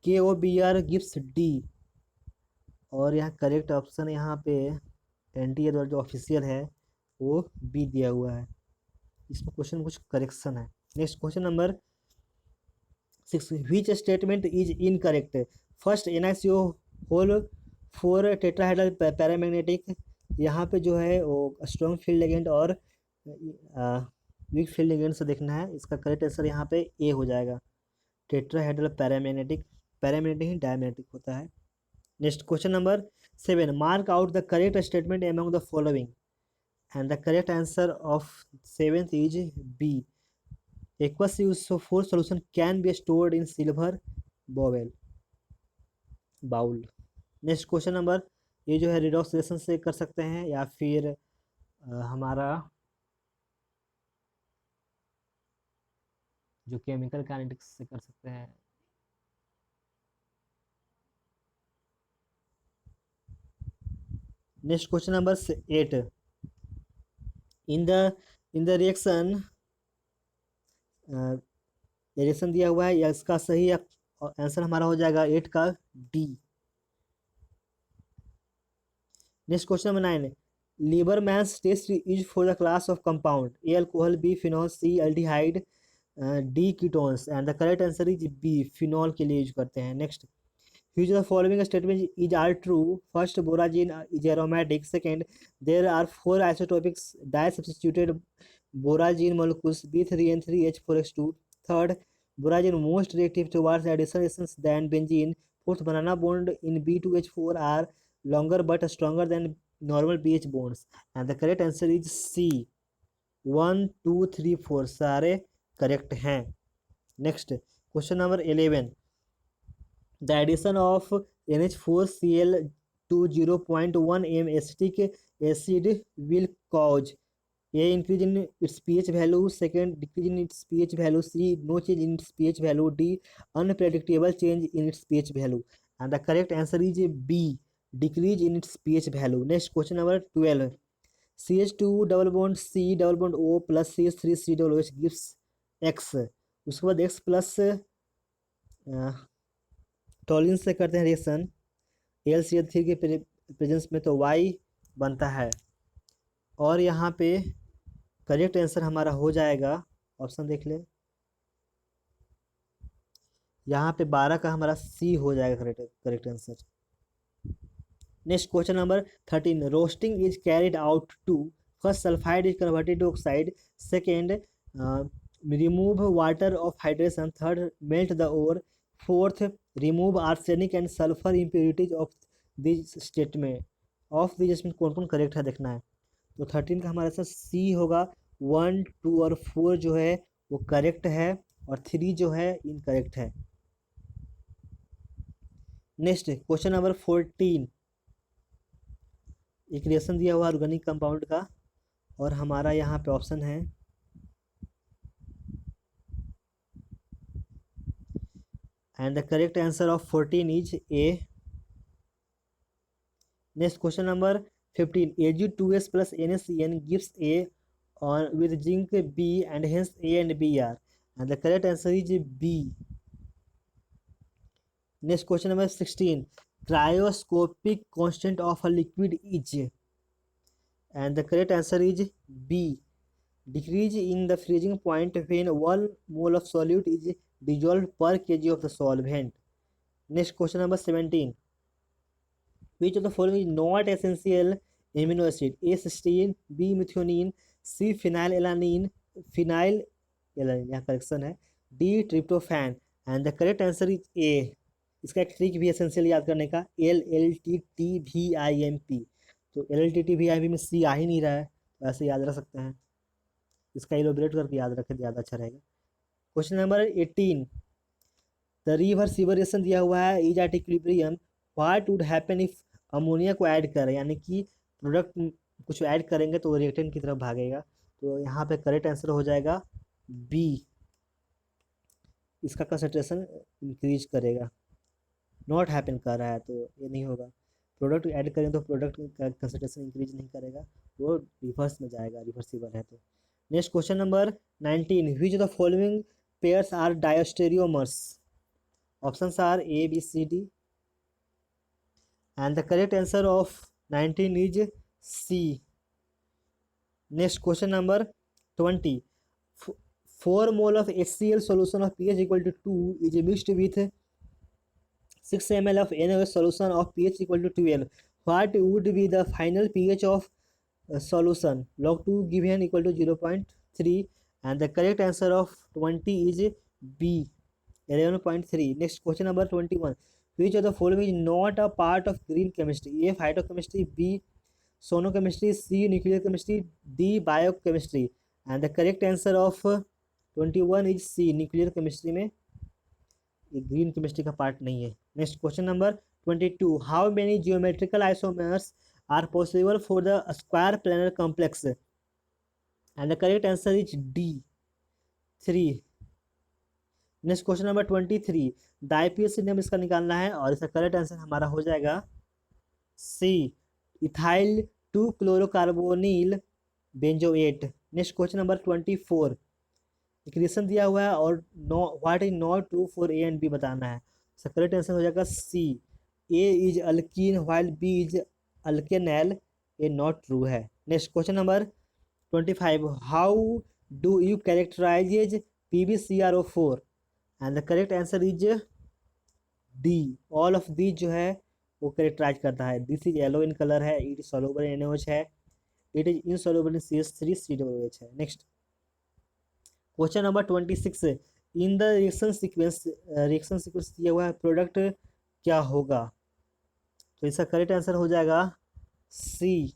KOBr gives D, और यहाँ करेक्ट ऑप्शन यहाँ पे एनटीए द्वारा जो ऑफिशियल है वो बी दिया हुआ है। इसमें क्वेश्चन कुछ करेक्शन है। Next question number 6, which statement is incorrect. First NiCO whole 4 tetrahedral paramagnetic, यहाँ पे जो है वो स्ट्रॉन्ग फील्ड एजेंट और वीक फील्ड एजेंट से देखना है। इसका करेक्ट आंसर यहाँ पे ए हो जाएगा, टेट्राहेड्रल पैरामैग्नेटिक ही डायमैग्नेटिक होता है। Next question number 7, mark out the correct statement among the following, and the correct answer of 7th is B, aqueous phosphorus solution can be stored in silver bowl. Next question number, ये जो है redox reaction से कर सकते हैं या फिर हमारा जो केमिकल काइनेटिक्स से कर सकते हैं। Next question number 8, in the reaction, reaction दिया हुआ है या इसका सही आंसर हमारा हो जाएगा 8 का D. Next question number 9, Liebermann's test is for the class of compound, A alcohol, B phenol, C aldehyde, D ketones, and the correct answer is B, phenol के लिए यूज करते हैं। Next, which of the following statement is are true? First, borage is aromatic. Second, there are 4 isotopic disubstituted borage molecules B3N3H4X2. Third, borage most reactive towards additions than benzene. Fourth, banana bond in B2H4 are longer but stronger than normal pH bonds. And the correct answer is C. 1 2 3 4 सारे correct हैं। Next question number 11, the addition of NH4Cl to 0.1 m acetic acid will cause A, increase in its pH value, second, decrease in its pH value, C, no change in its pH value, D, unpredictable change in its pH value, and the correct answer is B, decrease in its pH value. Next question number 12, CH2 double bond C double bond O plus CH3 C double OH gives X, उसके बाद X plus टॉलिन से करते हैं reaction AlCl3 के presence में, तो Y बनता है। और यहाँ पे करेक्ट आंसर हमारा हो जाएगा, ऑप्शन देख ले, यहाँ पे 12 का हमारा C हो जाएगा correct answer. Next question number 13, roasting is carried out to, first sulphide is converted to oxide, second remove water of hydration, third melt the ore, fourth remove arsenic and sulphur impurities of this statement, of this इसमें कौन कौन correct है देखना है। तो 13 का हमारा answer C होगा। 1 2 और 4 जो है वो करेक्ट है और 3 जो है इनकरेक्ट है। नेक्स्ट क्वेश्चन नंबर 14, एक रिएक्शन दिया हुआ ऑर्गेनिक कंपाउंड का और हमारा यहाँ पे ऑप्शन है and the correct answer of 14 is A. Next question number 15, Ag2S plus NaCN gives A on with zinc B and hence A and B are, and the correct answer is B. Next question number 16, cryoscopic constant of a liquid is, and the correct answer is B, decrease in the freezing point when 1 mole of solute is dissolved per kg of the solvent. Next question number 17, which of the following is not essential amino acid? A cysteine, B methionine, C phenylalanine, यहाँ correction है, D tryptophan, and the correct answer is A. इसका एक trick भी essential याद करने का, LLTTVIMP, तो LLTTVIMP में C आ ही नहीं रहा है, तो ऐसे याद रख सकते हैं, इसका इलोबरेट करके याद रखें ज़्यादा अच्छा रहेगा। Question number 18, the reversible reaction दिया हुआ है is at equilibrium, what would happen if ammonia को ऐड करें, यानी कि प्रोडक्ट कुछ ऐड करेंगे तो रिएक्टेंट की तरफ भागेगा, तो यहाँ पे करेक्ट आंसर हो जाएगा बी, इसका कंसंट्रेशन इंक्रीज करेगा। नॉट हैपन कर रहा है तो ये नहीं होगा, प्रोडक्ट ऐड करें तो प्रोडक्ट का कंसंट्रेशन इंक्रीज नहीं करेगा, वो रिवर्स में जाएगा, रिवर्सिबल है तो। Next question number 19, which of the following pairs are diastereomers, options are A B C D, and the correct answer of 19 is C. Next question number 20, 4 mole of HCl solution of pH equal to 2 is mixed with 6 ml of NaOH solution of pH equal to 12. What would be the final pH of solution? Log 2 given equal to 0.3, and the correct answer of 20 is B, 11.3. Next question number 21, which of the following is not a part of green chemistry? A phytochemistry, B sonochemistry, C nuclear chemistry, D biochemistry, and the correct answer of 21 is C, nuclear chemistry में ये green chemistry का part नहीं है। Next question number 22, how many geometrical isomers are possible for the square planar complex, and the correct answer is D, 3। Next question number 23, the IPSC name इसका निकालना है और इसका करेक्ट आंसर हमारा हो जाएगा C, ethyl 2 chlorocarbonyl benzoate. Next question number 24, equation दिया हुआ है और know what is not true for A and B बताना है। करेक्ट आंसर हो जाएगा C, A is alkene while B is alkanal, ये नॉट ट्रू है। Next question number 25, how do you characterise PbCrO4 and the correct answer is D, all of the जो है वो characterise करता है। This is yellow in colour है, it is soluble in NaOH है, it is insoluble in CH3COOH है। Next question number 26, in the reaction sequence दिया हुआ है प्रोडक्ट क्या होगा, तो इसका करेक्ट आंसर हो जाएगा C,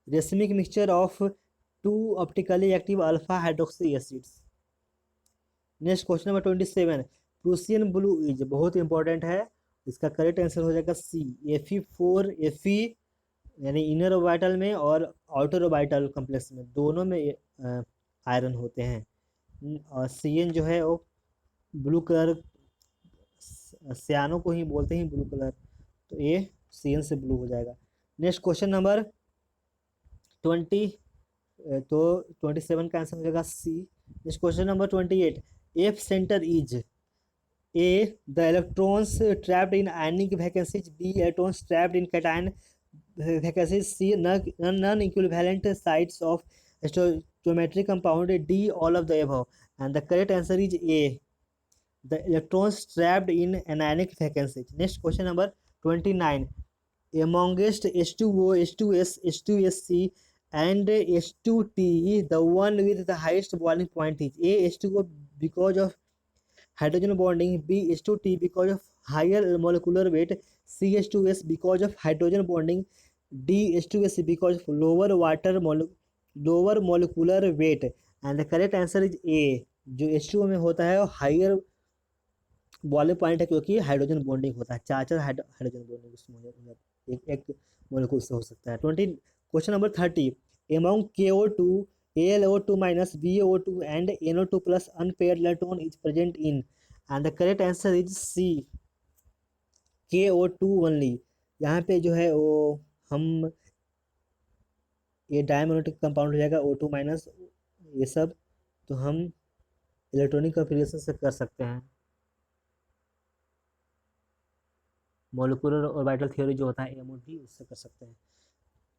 racemic mixture of 2 optically active alpha hydroxy acids. Next question number 27, Prussian blue is, बहुत इंपॉर्टेंट है, इसका करेक्ट आंसर हो जाएगा सी, Fe4Fe, यानी इनर ऑर्बिटल में और आउटर ऑर्बिटल कॉम्प्लेक्स में दोनों में आयरन होते हैं। और Cn जो है वो ब्लू कलर, सियानो को ही बोलते हैं ब्लू कलर, तो ये Cn से ब्लू हो जाएगा। नेक्स्ट क्वेश्चन नंबर 20, तो 27 का आंसर हो जाएगा C. Next question number 28, F centre is A the electrons trapped in ionic vacancies, B electrons trapped in cation vacancies, C non equivalent sites of stoichiometric compound, D all of the above, and the correct answer is A, the electrons trapped in anionic vacancies. Next question number 29, amongst H2O, H2S, H2SC and H2T, the one with the highest boiling point is A H2O because of hydrogen bonding, B H2T because of higher molecular weight, C H2S because of hydrogen bonding, D H2SC because of lower molecular weight, and the correct answer is A, जो H2O में होता है वो higher boiling point है क्योंकि hydrogen bonding होता है, चार हाइड्रोजन बॉन्डिंग उसमें हो जाता है, एक मोलिक्यूल से हो सकता है। 20 question number 30, among KO2, AlO2 minus BaO2 and NO2 plus unpaired electron is present in, and the correct answer is C, KO2 only। यहाँ पे जो है वो हम ये डायमोनेटिक कंपाउंड हो जाएगा O2 माइनस ये सब, तो हम इलेक्ट्रॉनिक कॉन्फ़िगरेशन से कर सकते हैं, मॉलिक्यूलर ऑर्बिटल थ्योरी जो होता है MOT उससे कर सकते हैं,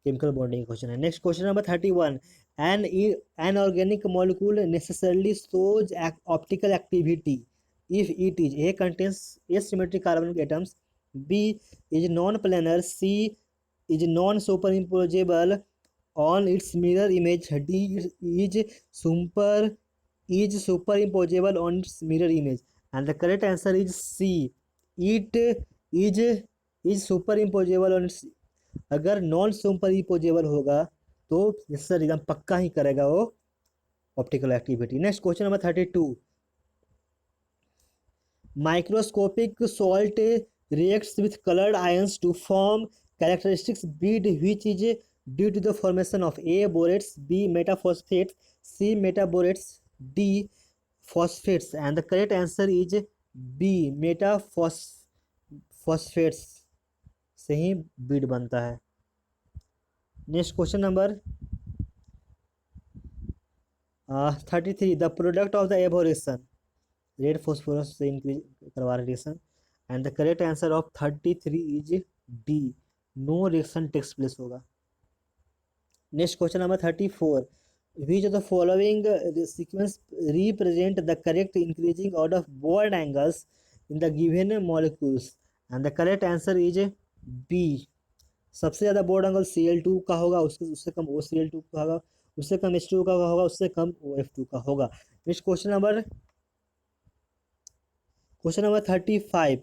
केमिकल बॉन्डिंग क्वेश्चन है। Next question number 31, an organic molecule necessarily shows optical activity if it is A contains asymmetric carbonic atoms, B is non planar, C is non superimposable on its mirror image, D is superimposable on its mirror image, and the correct answer is C, it is superimposable on its. अगर non superimposable होगा तो sir एकदम पक्का ही करेगा वो optical activity. Next question number 32, microscopic salt reacts with coloured ions to form characteristics bead which is due to the formation of A borates, B metaphosphates, C metaborates, D phosphates, and the correct answer is B metaphosphates से ही bead बनता है। Next question number 33, the product of the evaporation, red phosphorus से increase करवा reaction, and the correct answer of 33 is D, no reaction takes place होगा। Next question number 34, which of the following sequence represent the correct increasing order of bond angles in the given molecules, and the correct answer is B, सबसे ज़्यादा bond angle Cl2 का होगा, उससे कम OCl2 का होगा, उससे कम H2 का होगा, उससे कम OF2 का होगा। Next question number 35,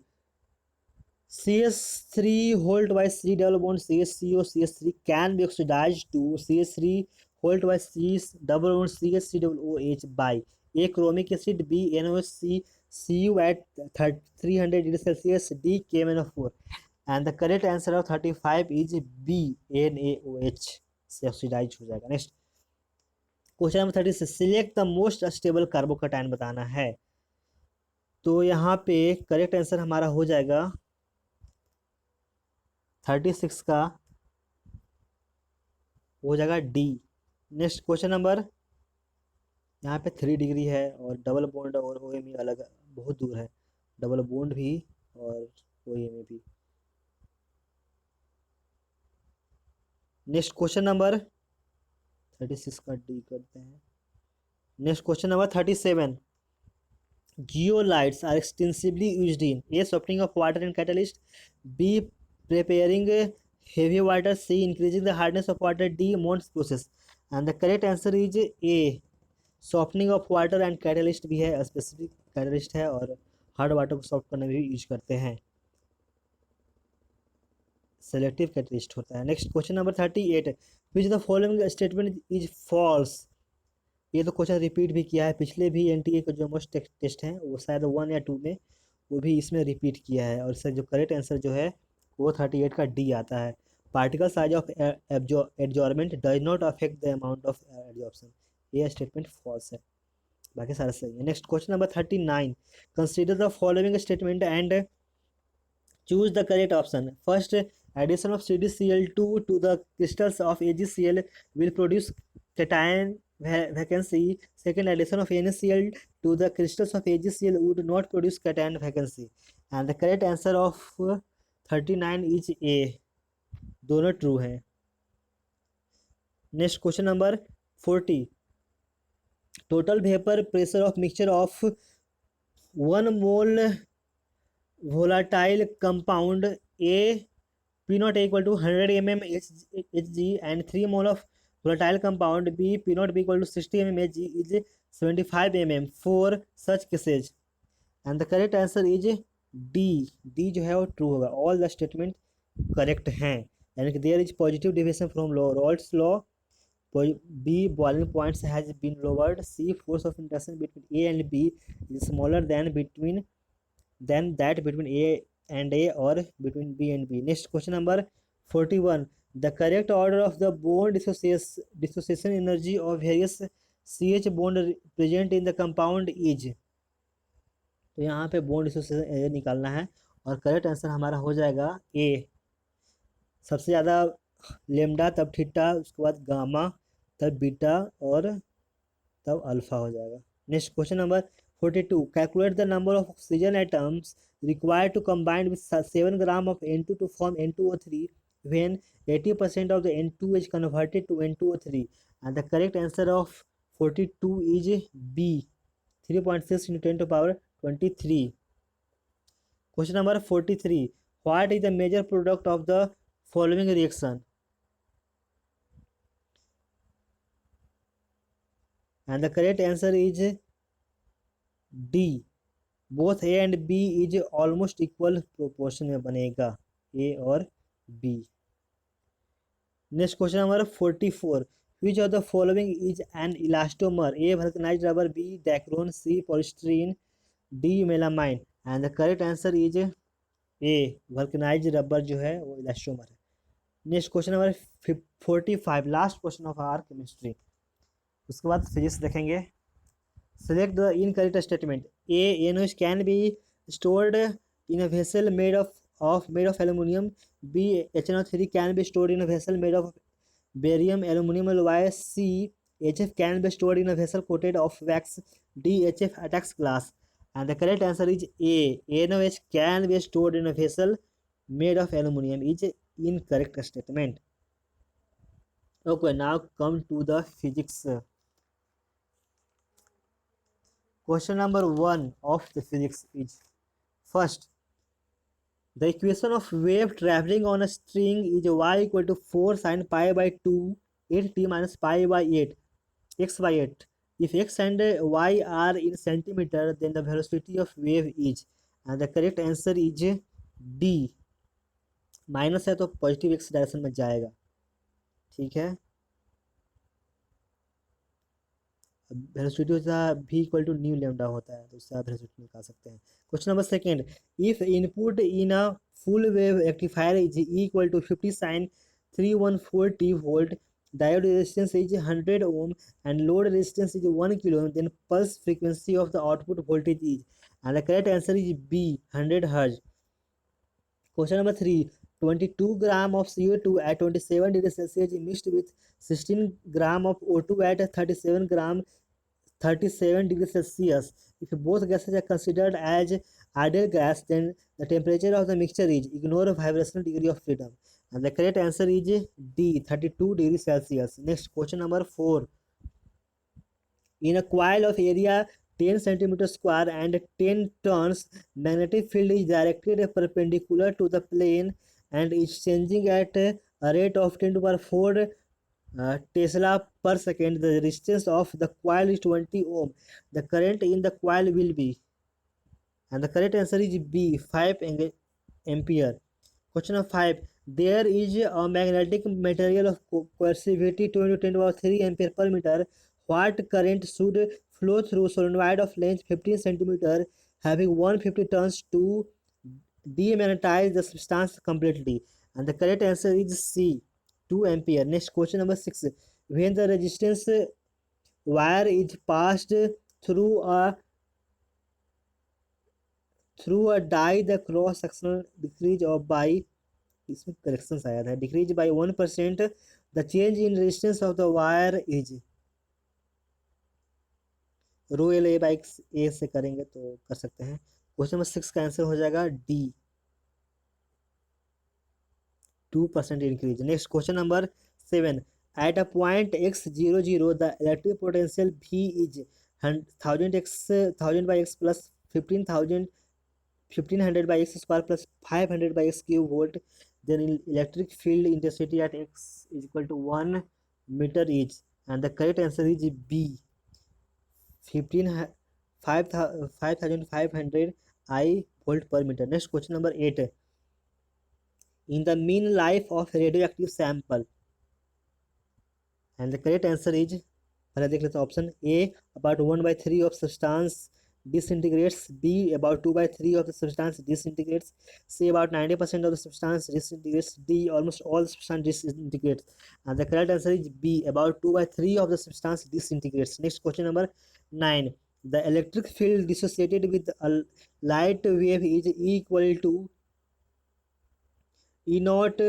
CH3 hold by C double bond CHCO CH3 can be oxidized to CH3 hold by C double bond CH3 double OH by A chromic acid, B NaOH, Cu at 300 degrees Celsius, D KMnO4, and the correct answer of 35 is B NaOH से oxidise हो जाएगा। Next question number 36, select the most stable carbocation बताना है, तो यहाँ पे correct answer हमारा हो जाएगा 36 का हो जाएगा डी। नेक्स्ट क्वेश्चन नंबर, यहाँ पे 3 डिग्री है और डबल बॉन्ड और ओ एम अलग बहुत दूर है, डबल बॉन्ड भी और ओ एम भी। नेक्स्ट क्वेश्चन नंबर 36 का डी करते हैं। Next question number 37, Geolites are extensively used in A. Softening of water and catalyst, B. Preparing heavy water, C. Increasing the hardness of water, D. Mond's process. And the correct answer is A. Softening of water and catalyst भी है, specific catalyst है और hard water को soft करने में भी use करते हैं, सेलेक्टिव कैटलिस्ट होता है। Next question number 38, which the following statement is false. ये तो क्वेश्चन रिपीट भी किया है, पिछले भी एनटीए का जो मोस्ट टेस्ट हैं वो शायद 1 या 2 में वो भी इसमें रिपीट किया है, और इसका जो करेक्ट आंसर जो है वो 38 का डी आता है। Particle size of adsorbent does not affect the amount of adsorption, ये स्टेटमेंट फॉल्स है, बाकी सारा सही है। Next question number 39, consider the following statement and choose the correct option. First, addition of CdCl2 to the crystals of AgCl will produce cation vacancy. Second, addition of NaCl to the crystals of AgCl would not produce cation vacancy. And the correct answer of 39 is A, दोनों true हैं। Next question number 40, total vapour pressure of mixture of 1 mole volatile compound A P naught equal to 100 mm Hg and 3 mole of volatile compound B P naught be equal to 60 mm Hg is 75 mm for such cases, and the correct answer is D। D जो है वो true होगा, all the statement correct हैं, यानी कि there is positive deviation from law, Raoult's law. B, boiling points has been lowered. C, force of interaction between A and B is smaller than that between A and A or between B and B. Next question number 41, the correct order of the bond dissociation energy of various CH bond present in the compound is। तो यहाँ पे bond dissociation energy निकालना है और correct answer हमारा हो जाएगा ए, सबसे ज़्यादा लेमडा, तब थीटा, उसके बाद गामा, तब बीटा और तब अल्फा हो जाएगा। Next question number 42, calculate the number of oxygen atoms required to combine with 7 gram of N2 to form N2O3 when 80% of the N2 is converted to N2O3, and the correct answer of 42 is B, 3.6 into 10 to power 23। Question number 43, what is the major product of the following reaction, and the correct answer is D, both A and B is almost equal proportion में बनेगा, A और B. Next question number 44, which of the following is an elastomer, A vulcanised rubber, B Dacron, C polystyrene, D melamine, and the correct answer is A, vulcanised rubber जो है वो elastomer है। Next question number 45, last question of our chemistry, उसके बाद physics देखेंगे। Select the incorrect statement. A, NaOH can be stored in a vessel made of aluminum. B, HNO3 can be stored in a vessel made of barium aluminum alloy. C, HF can be stored in a vessel coated of wax. D, HF attacks glass. And the correct answer is A, NaOH can be stored in a vessel made of aluminum is incorrect statement. Okay, now come to the physics. Question number 1 of the physics is, first, the equation of wave traveling on a string is y equal to 4 sin pi by 2 8t minus pi by 8 x by 8. If x and y are in centimeter, then the velocity of wave is, and the correct answer is D, minus है तो positive x direction में जाएगा, ठीक है। Velocity होता है v equal to nu lambda होता है, तो उससे आप वेलोसिटी निकाल सकते हैं। Question number second, if input in a full wave rectifier is equal to 50 sin 314 t volt, diode resistance is 100 ohm and load resistance is 1 kilo ohm, then pulse frequency of the output voltage is, and the correct answer is B, 100 Hz। Question number 3. 22 gram of CO2 at 27 degrees Celsius mixed with 16 gram of O2 at 37 degrees Celsius. If both gases are considered as ideal gas, then the temperature of the mixture is, ignore vibrational degree of freedom. And the correct answer is D, 32 degrees Celsius. Next, question number 4. In a coil of area 10 centimeter square and 10 turns, magnetic field is directed perpendicular to the plane and is changing at a rate of 10 to the power 4 Tesla per second. The resistance of the coil is 20 ohm. The current in the coil will be, and the correct answer is B, 5 ampere. Question number 5. There is a magnetic material of coercivity 20 to 10 to the power 3 ampere per meter. What current should flow through solenoid of length 15 centimeter having 150 turns to demagnetize the substance completely? And the correct answer is C, 2 ampere. Next, question number 6. When the resistance wire is passed through a die, the cross sectional decrease of by, इसमें correction आया था, decrease by 1%. The change in resistance of the wire is, rho L A by A से करेंगे तो कर सकते हैं. Question number 6 का आंसर हो जाएगा D, 2% increase. Next, question number 7. At a point x00 the electric potential V is 1000 by x plus 1500 by x square plus 500 by x cube volt. Then electric field intensity at x is equal to 1 meter each. And the correct answer is B, 5500 I volt per meter. Next, question number 8. In the mean life of radioactive sample, and the correct answer is, पहले देख लेते हैं option. A, about 1/3 of substance disintegrates. B, about 2/3 of the substance disintegrates. C, about 90% of the substance disintegrates. D, almost all substance disintegrates. And the correct answer is B, about 2/3 of the substance disintegrates. Next, question number 9. The electric field dissociated with a light wave is equal to E naught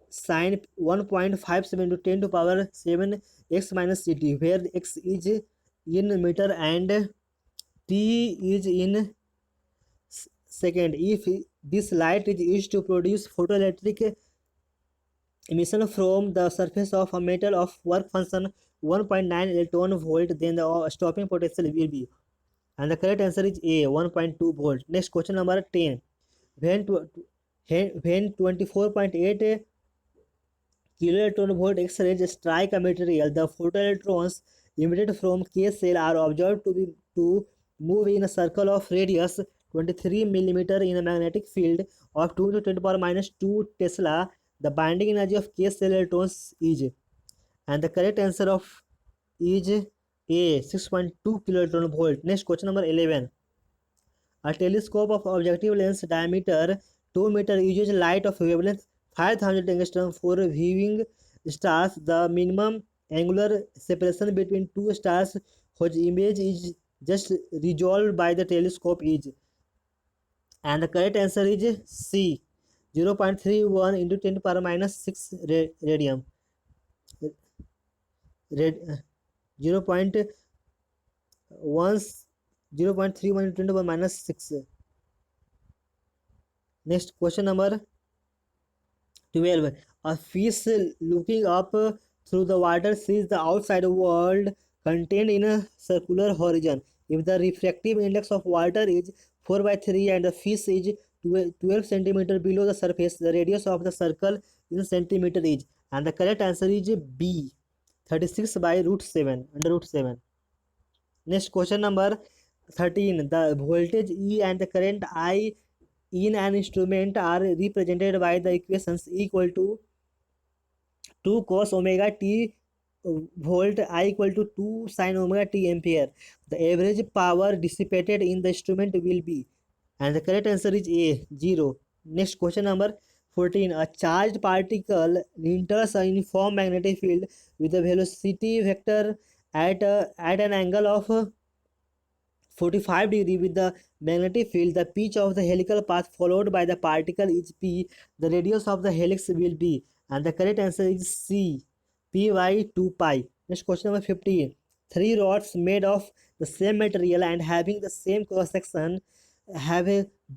sin 1.57 to 10 to power 7 x minus ct, where x is in meter and t is in second. If this light is used to produce photoelectric emission from the surface of a metal of work function 1.9 electron volt, then the stopping potential will be, and the correct answer is A, 1.2 volt. Next, question number 10. When 24.8 kiloelectron volt X-rays strike a material, the photoelectrons emitted from K cell are observed to move in a circle of radius 23 millimeter in a magnetic field of 2 to 10 to the power minus 2 Tesla. The binding energy of K cell electrons is, and the correct answer of is A, 6.2 kiloelectron volt. Next, question number 11. A telescope of objective lens diameter 2 meter uses light of wavelength 5000 angstrom for viewing stars. The minimum angular separation between two stars whose image is just resolved by the telescope is, and the correct answer is C, 0.31 into 10 to the power minus 6 radium. 0.1 0.31 into 10 to the power minus 6. Next, question number 12. A fish looking up through the water sees the outside world contained in a circular horizon. If the refractive index of water is 4/3 and the fish is 12 centimeter below the surface, the radius of the circle in centimeter is, and the correct answer is B, 36 by root 7, under root 7. Next, question number 13. The voltage E and the current I in an instrument are represented by the equations equal to 2 cos omega t volt I equal to 2 sin omega t ampere. The average power dissipated in the instrument will be, and the correct answer is A, 0. Next, question number 14. A charged particle enters a uniform magnetic field with a velocity vector at an angle of 45 degree with the magnetic field. The pitch of the helical path followed by the particle is p. The radius of the helix will be, and the correct answer is c, p by 2 pi. Next question number 15. Three rods made of the same material and having the same cross section have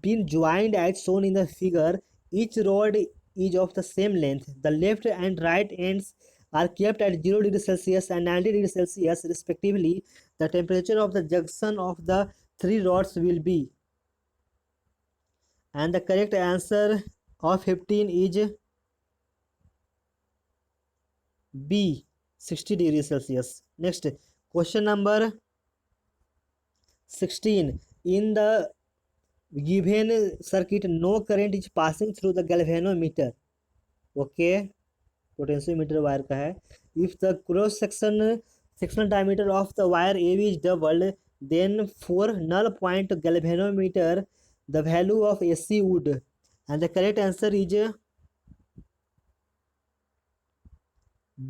been joined as shown in the figure. Each rod is of the same length. The left and right ends are kept at 0 degree Celsius and 90 degree Celsius respectively. The temperature of the junction of the three rods will be, and the correct answer of 15 is B, 60 degrees Celsius. Next, question number 16. In the given circuit, no current is passing through the galvanometer. Okay, potentiometer wire का है. If the cross sectional diameter of the wire AB is doubled, then for null point galvanometer, the value of AC would, and the correct answer is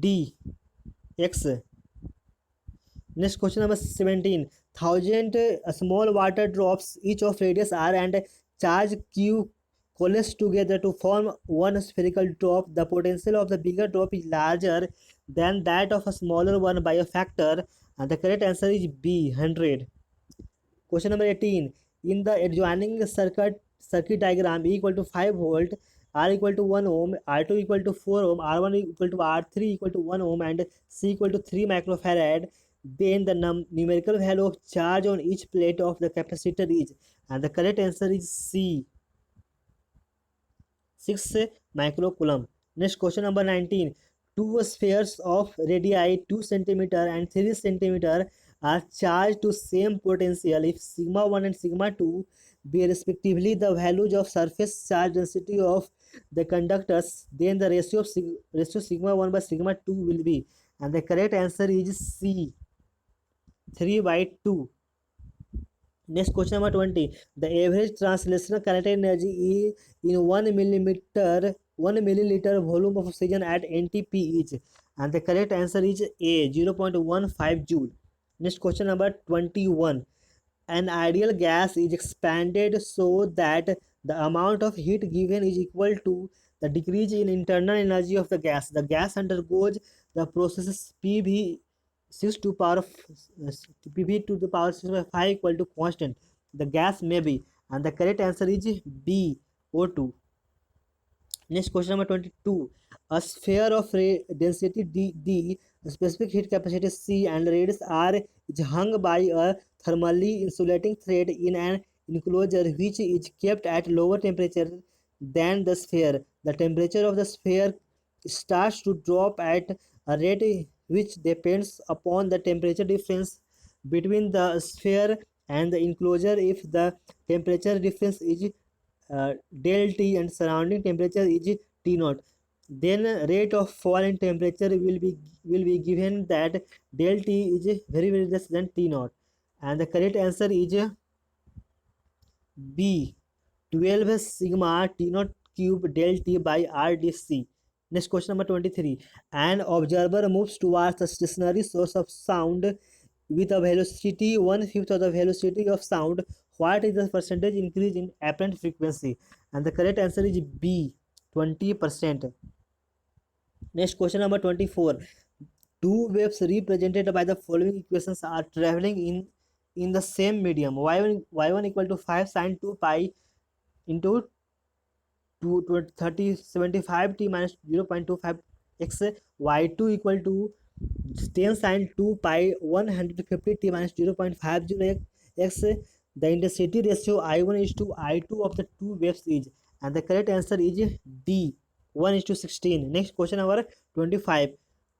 D, X. Next question number 17. 1000 small water drops, each of radius r and charge q, coalesce together to form one spherical drop. The potential of the bigger drop is larger than that of a smaller one by a factor, and the correct answer is B, 100. Question number 18. In the adjoining circuit diagram, E equal to 5 volt, R equal to 1 ohm, R2 equal to 4 ohm, R1 equal to R3 equal to 1 ohm, and C equal to 3 microfarad, then the numerical value of charge on each plate of the capacitor is, and the correct answer is C, 6 microcoulomb. Next question number 19. Two spheres of radii 2 cm and 3 cm are charged to same potential. If sigma 1 and sigma 2 be respectively the values of surface charge density of the conductors, then the ratio sigma 1 by sigma 2 will be, and the correct answer is C, 3 by 2. Next question number 20. The average translational kinetic energy in 1 milliliter volume of oxygen at NTP is, and the correct answer is A, 0.15 joule. Next question number 21. An ideal gas is expanded so that the amount of heat given is equal to the decrease in internal energy of the gas. The gas undergoes the processes PV 6 to power PV to the power 6 by 5 equal to constant. The gas may be, and the correct answer is B, O2. Next question number 22. A sphere of density D, specific heat capacity C, and radius R is hung by a thermally insulating thread in an enclosure which is kept at lower temperature than the sphere. The temperature of the sphere starts to drop at a rate which depends upon the temperature difference between the sphere and the enclosure. If the temperature difference is del T and surrounding temperature is T naught, then rate of fall in temperature will be given that del T is very less than T naught, and the correct answer is B, 12 sigma T naught cube del T by RDC. Next question number 23. An observer moves towards the stationary source of sound with a velocity 1/5 of the velocity of sound. What is the percentage increase in apparent frequency? And the correct answer is B, 20%. Next question number 24. Two waves represented by the following equations are traveling in the same medium. y1 equal to 5 sine 2 pi into 75 t minus 0.25 x, y2 equal to 10 sine 2 pi 150 t minus 0.50 x. The intensity ratio I1 is to I2 of the two waves is, and the correct answer is D, 1:16. Next question number 25.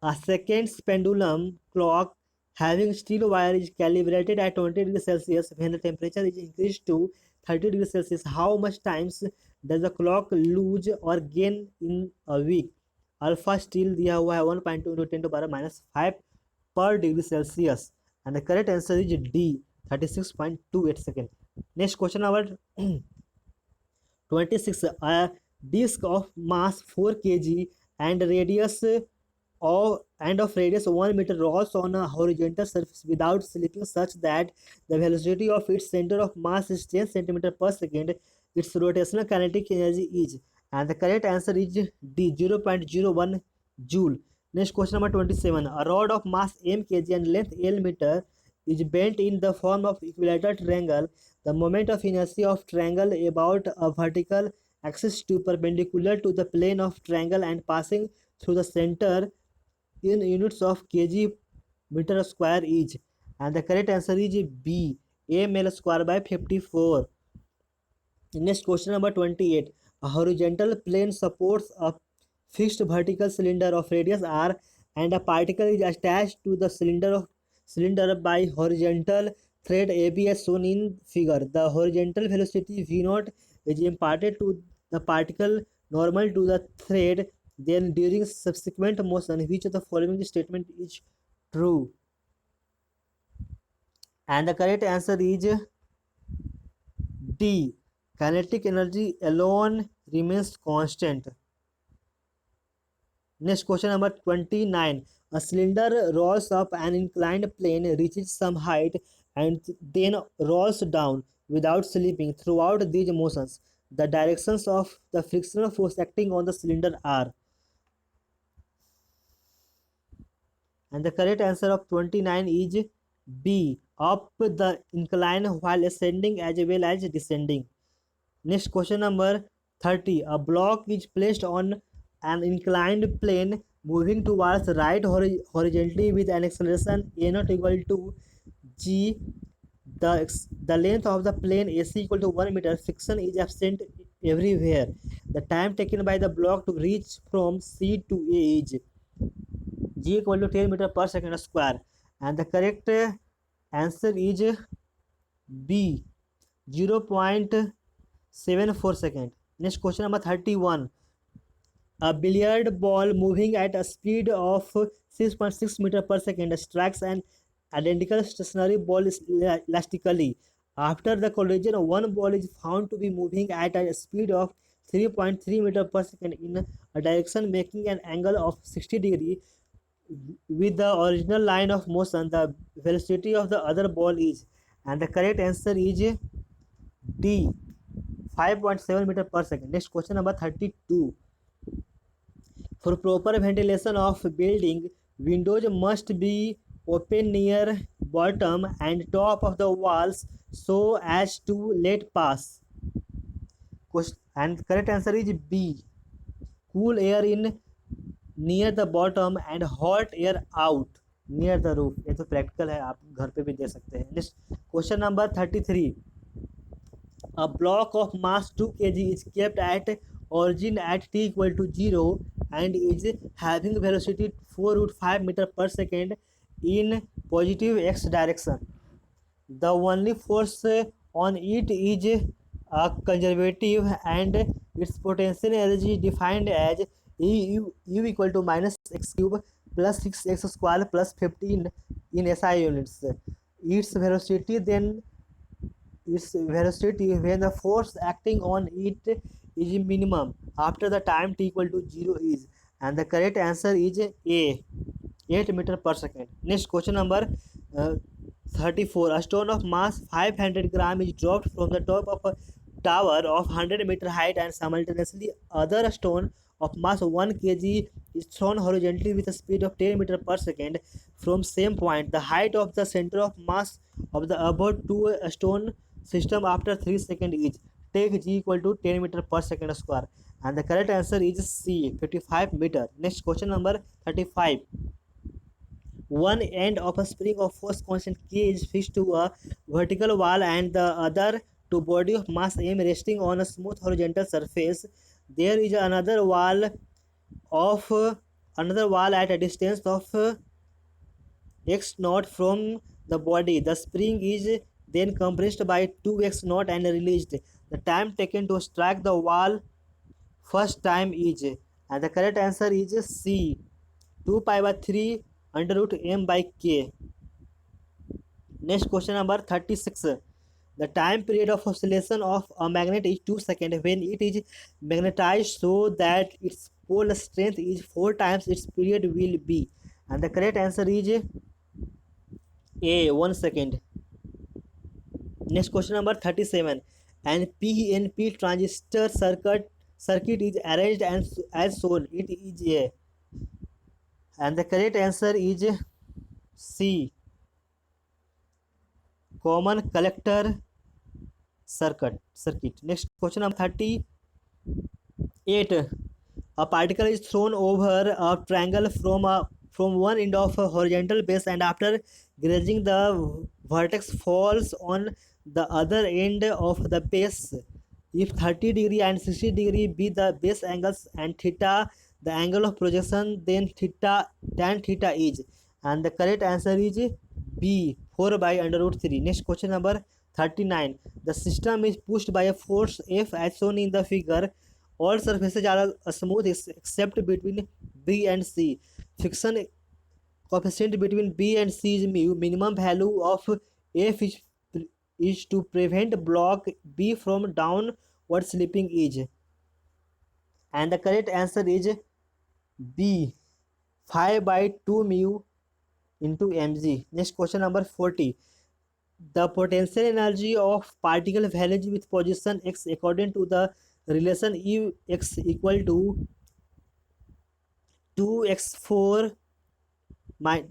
A second pendulum clock having steel wire is calibrated at 20 degrees Celsius. When the temperature is increased to 30 degrees Celsius, how much times does the clock lose or gain in a week? Alpha steel दिया हुआ है 1.2 into 10 to power minus 5 per degree Celsius, and the correct answer is D, 36.28 seconds. Next question number 26. A disc of mass 4 kg and radius and of radius 1 meter rolls on a horizontal surface without slipping such that the velocity of its center of mass is 10 centimeter per second. Its rotational kinetic energy is, and the correct answer is D, 0.01 joule. Next question number 27. A rod of mass m kg and length L meter is bent in the form of equilateral triangle. The moment of inertia of triangle about a vertical axis to perpendicular to the plane of triangle and passing through the center in units of kg meter square is, and the correct answer is B, ml square by 54. Next question number 28. A horizontal plane supports a fixed vertical cylinder of radius r and a particle is attached to the cylinder by horizontal thread AB as shown in figure. The horizontal velocity v0 is imparted to the particle normal to the thread. Then during subsequent motion, which of the following statement is true? And the correct answer is D. Kinetic energy alone remains constant. Next question number 29. A cylinder rolls up an inclined plane, reaches some height, and then rolls down without slipping. Throughout these motions, the directions of the frictional force acting on the cylinder are. And the correct answer of 29 is B. Up the incline while ascending as well as descending. Next question number 30. A block is placed on an inclined plane moving towards right horizontally with an acceleration a0 equal to g. The length of the plane AC equal to 1 meter. Friction is absent everywhere. The time taken by the block to reach from C to A is g equal to 10 meter per second square. And the correct answer is B, 0.74 second. Next question number 31. A billiard ball moving at a speed of 6.6 meter per second strikes an identical stationary ball elastically. After the collision, one ball is found to be moving at a speed of 3.3 meter per second in a direction making an angle of 60 degree with the original line of motion. The velocity of the other ball is, and the correct answer is D, 5.7 meter per second. Next question number 32. For proper ventilation of building, windows must be open near bottom and top of the walls so as to let pass. And correct answer is B. Cool air in near the bottom and hot air out near the roof. ये तो practical है, आप घर पे भी दे सकते हैं. Next question number 33. A block of mass 2 kg is kept at origin at t equal to 0 and is having velocity 4 √5 meter per second in positive x direction. The only force on it is a conservative and its potential energy defined as u equal to minus x cube plus 6x square plus 15 in SI units. Its velocity when the force acting on it is minimum after the time t equal to 0 is, and the correct answer is A, 8 meter per second. Next question number 34. A stone of mass 500 gram is dropped from the top of a tower of 100 meter height and simultaneously other stone of mass 1 kg is thrown horizontally with a speed of 10 meter per second from same point. The height of the center of mass of the above two stone system after 3 seconds is. Take g equal to 10 meter per second square, and the correct answer is C, 55 meter. Next question number 35. One end of a spring of force constant K is fixed to a vertical wall and the other to body of mass M resting on a smooth horizontal surface. There is another wall at a distance of x naught from the body. The spring is then compressed by 2x naught and released. The time taken to strike the wall first time is, and the correct answer is C, 2 pi by 3 under root m by k. Next question number 36. The time period of oscillation of a magnet is 2 seconds when it is magnetized, so that its pole strength is 4 times its period will be. And the correct answer is A, 1 second. Next question number 37. An PNP transistor circuit is arranged as shown. It is A. And the correct answer is C, common collector circuit. Next question number 38. A particle is thrown over a triangle from one end of a horizontal base, and after grazing the vertex falls on the other end of the base. If 30 degree and 60 degree be the base angles and theta the angle of projection, then tan theta is. And the correct answer is B, 4 by under root 3. Next question number 39. The system is pushed by a force F as shown in the figure. All surfaces are smooth except between B and C. Friction coefficient between B and C is mu. Minimum value of F is to prevent block B from downward slipping is. And the correct answer is B, 5 by 2 mu into mg. Next question number 40. The potential energy of particle varies with position x according to the relation U x equal to 2x4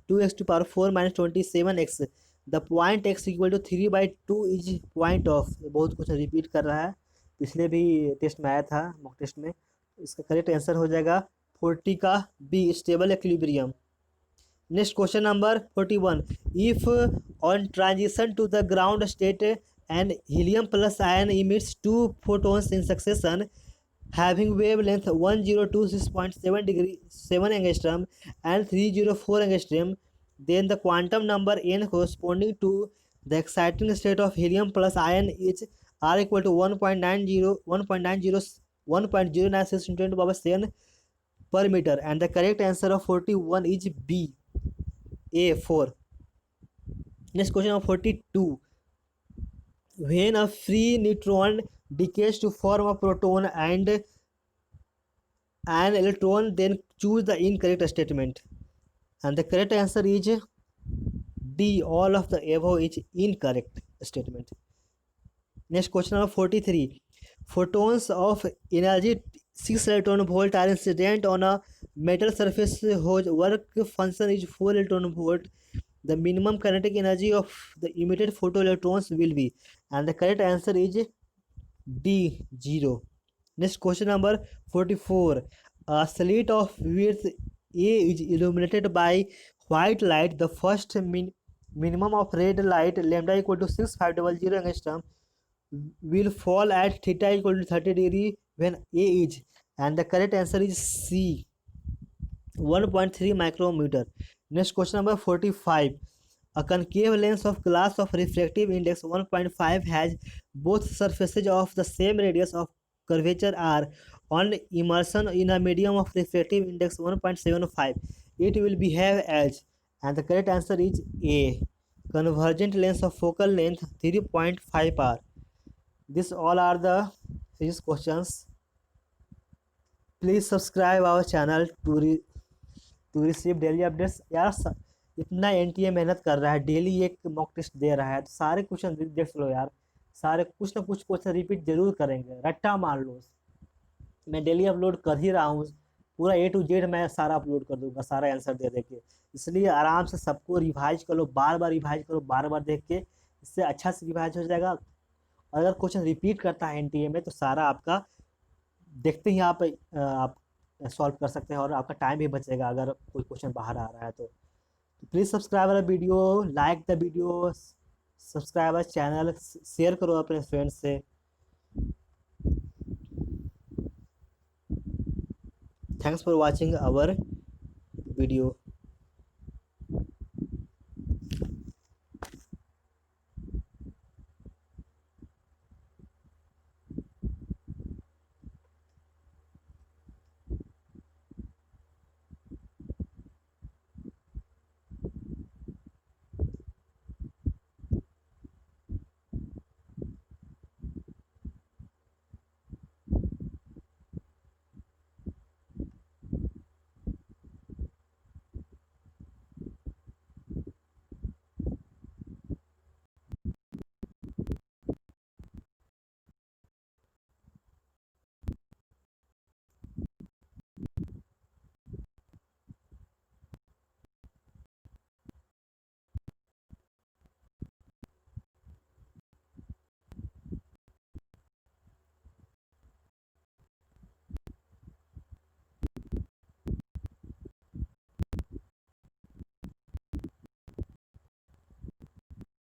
2x to power 4 minus 27x. The point x equal to 3 by 2 is point of. बहुत कुछ repeat कर रहा है, पिछले भी test में आया था, मॉक टेस्ट में. इसका करेक्ट आंसर हो जाएगा 40 का B, stable equilibrium. Next question number 41. If on transition to the ground state an helium plus ion emits 2 photons in succession having wavelength 1026.7 degree 7 angstrom and 304 angstrom, then the quantum number n corresponding to the exciting state of helium plus ion is r equal to 1.90 1.096 into 10 to the power 7 per meter. And the correct answer of 41 is B, A, 4. Next question of 42. When a free neutron decays to form a proton and an electron, then choose the incorrect statement. And the correct answer is D, all of the above is incorrect statement. Next question number 43. Photons of energy 6 electron volt are incident on a metal surface whose work function is 4 electron volt. The minimum kinetic energy of the emitted photoelectrons will be. And the correct answer is D, 0. Next question number 44. A slit of width A is illuminated by white light. The first minimum of red light lambda equal to 6500 angstrom will fall at theta equal to 30 degree when A is. And the correct answer is C, 1.3 micrometer. Next question number 45. A concave lens of glass of refractive index 1.5 has both surfaces of the same radius of curvature r. On immersion in a medium of refractive index 1.75, it will behave as. And the correct answer is A, convergent lens of focal length 3.5 r. These all are the physics questions. Please subscribe our channel to receive daily updates. यार इतना NTA मेहनत कर रहा है, daily एक mock test दे रहा है, तो सारे क्वेश्चन देख लो यार. सारे कुछ ना कुछ क्वेश्चन रिपीट जरूर करेंगे, रट्टा मार लो. मैं डेली अपलोड कर ही रहा हूँ, पूरा A to Z मैं सारा अपलोड कर दूंगा, सारा आंसर दे दे के. इसलिए आराम से सबको रिवाइज कर लो, बार बार रिवाइज करो, बार बार देख के, इससे अच्छा से रिवाइज हो जाएगा. अगर क्वेश्चन रिपीट करता है एनटीए में तो सारा आपका देखते ही आप सॉल्व कर सकते हैं और आपका टाइम भी बचेगा अगर कोई क्वेश्चन बाहर आ रहा है तो. Please subscribe our video, like the video, subscribe our channel, share करो अपने फ्रेंड्स से. Thanks for watching our video.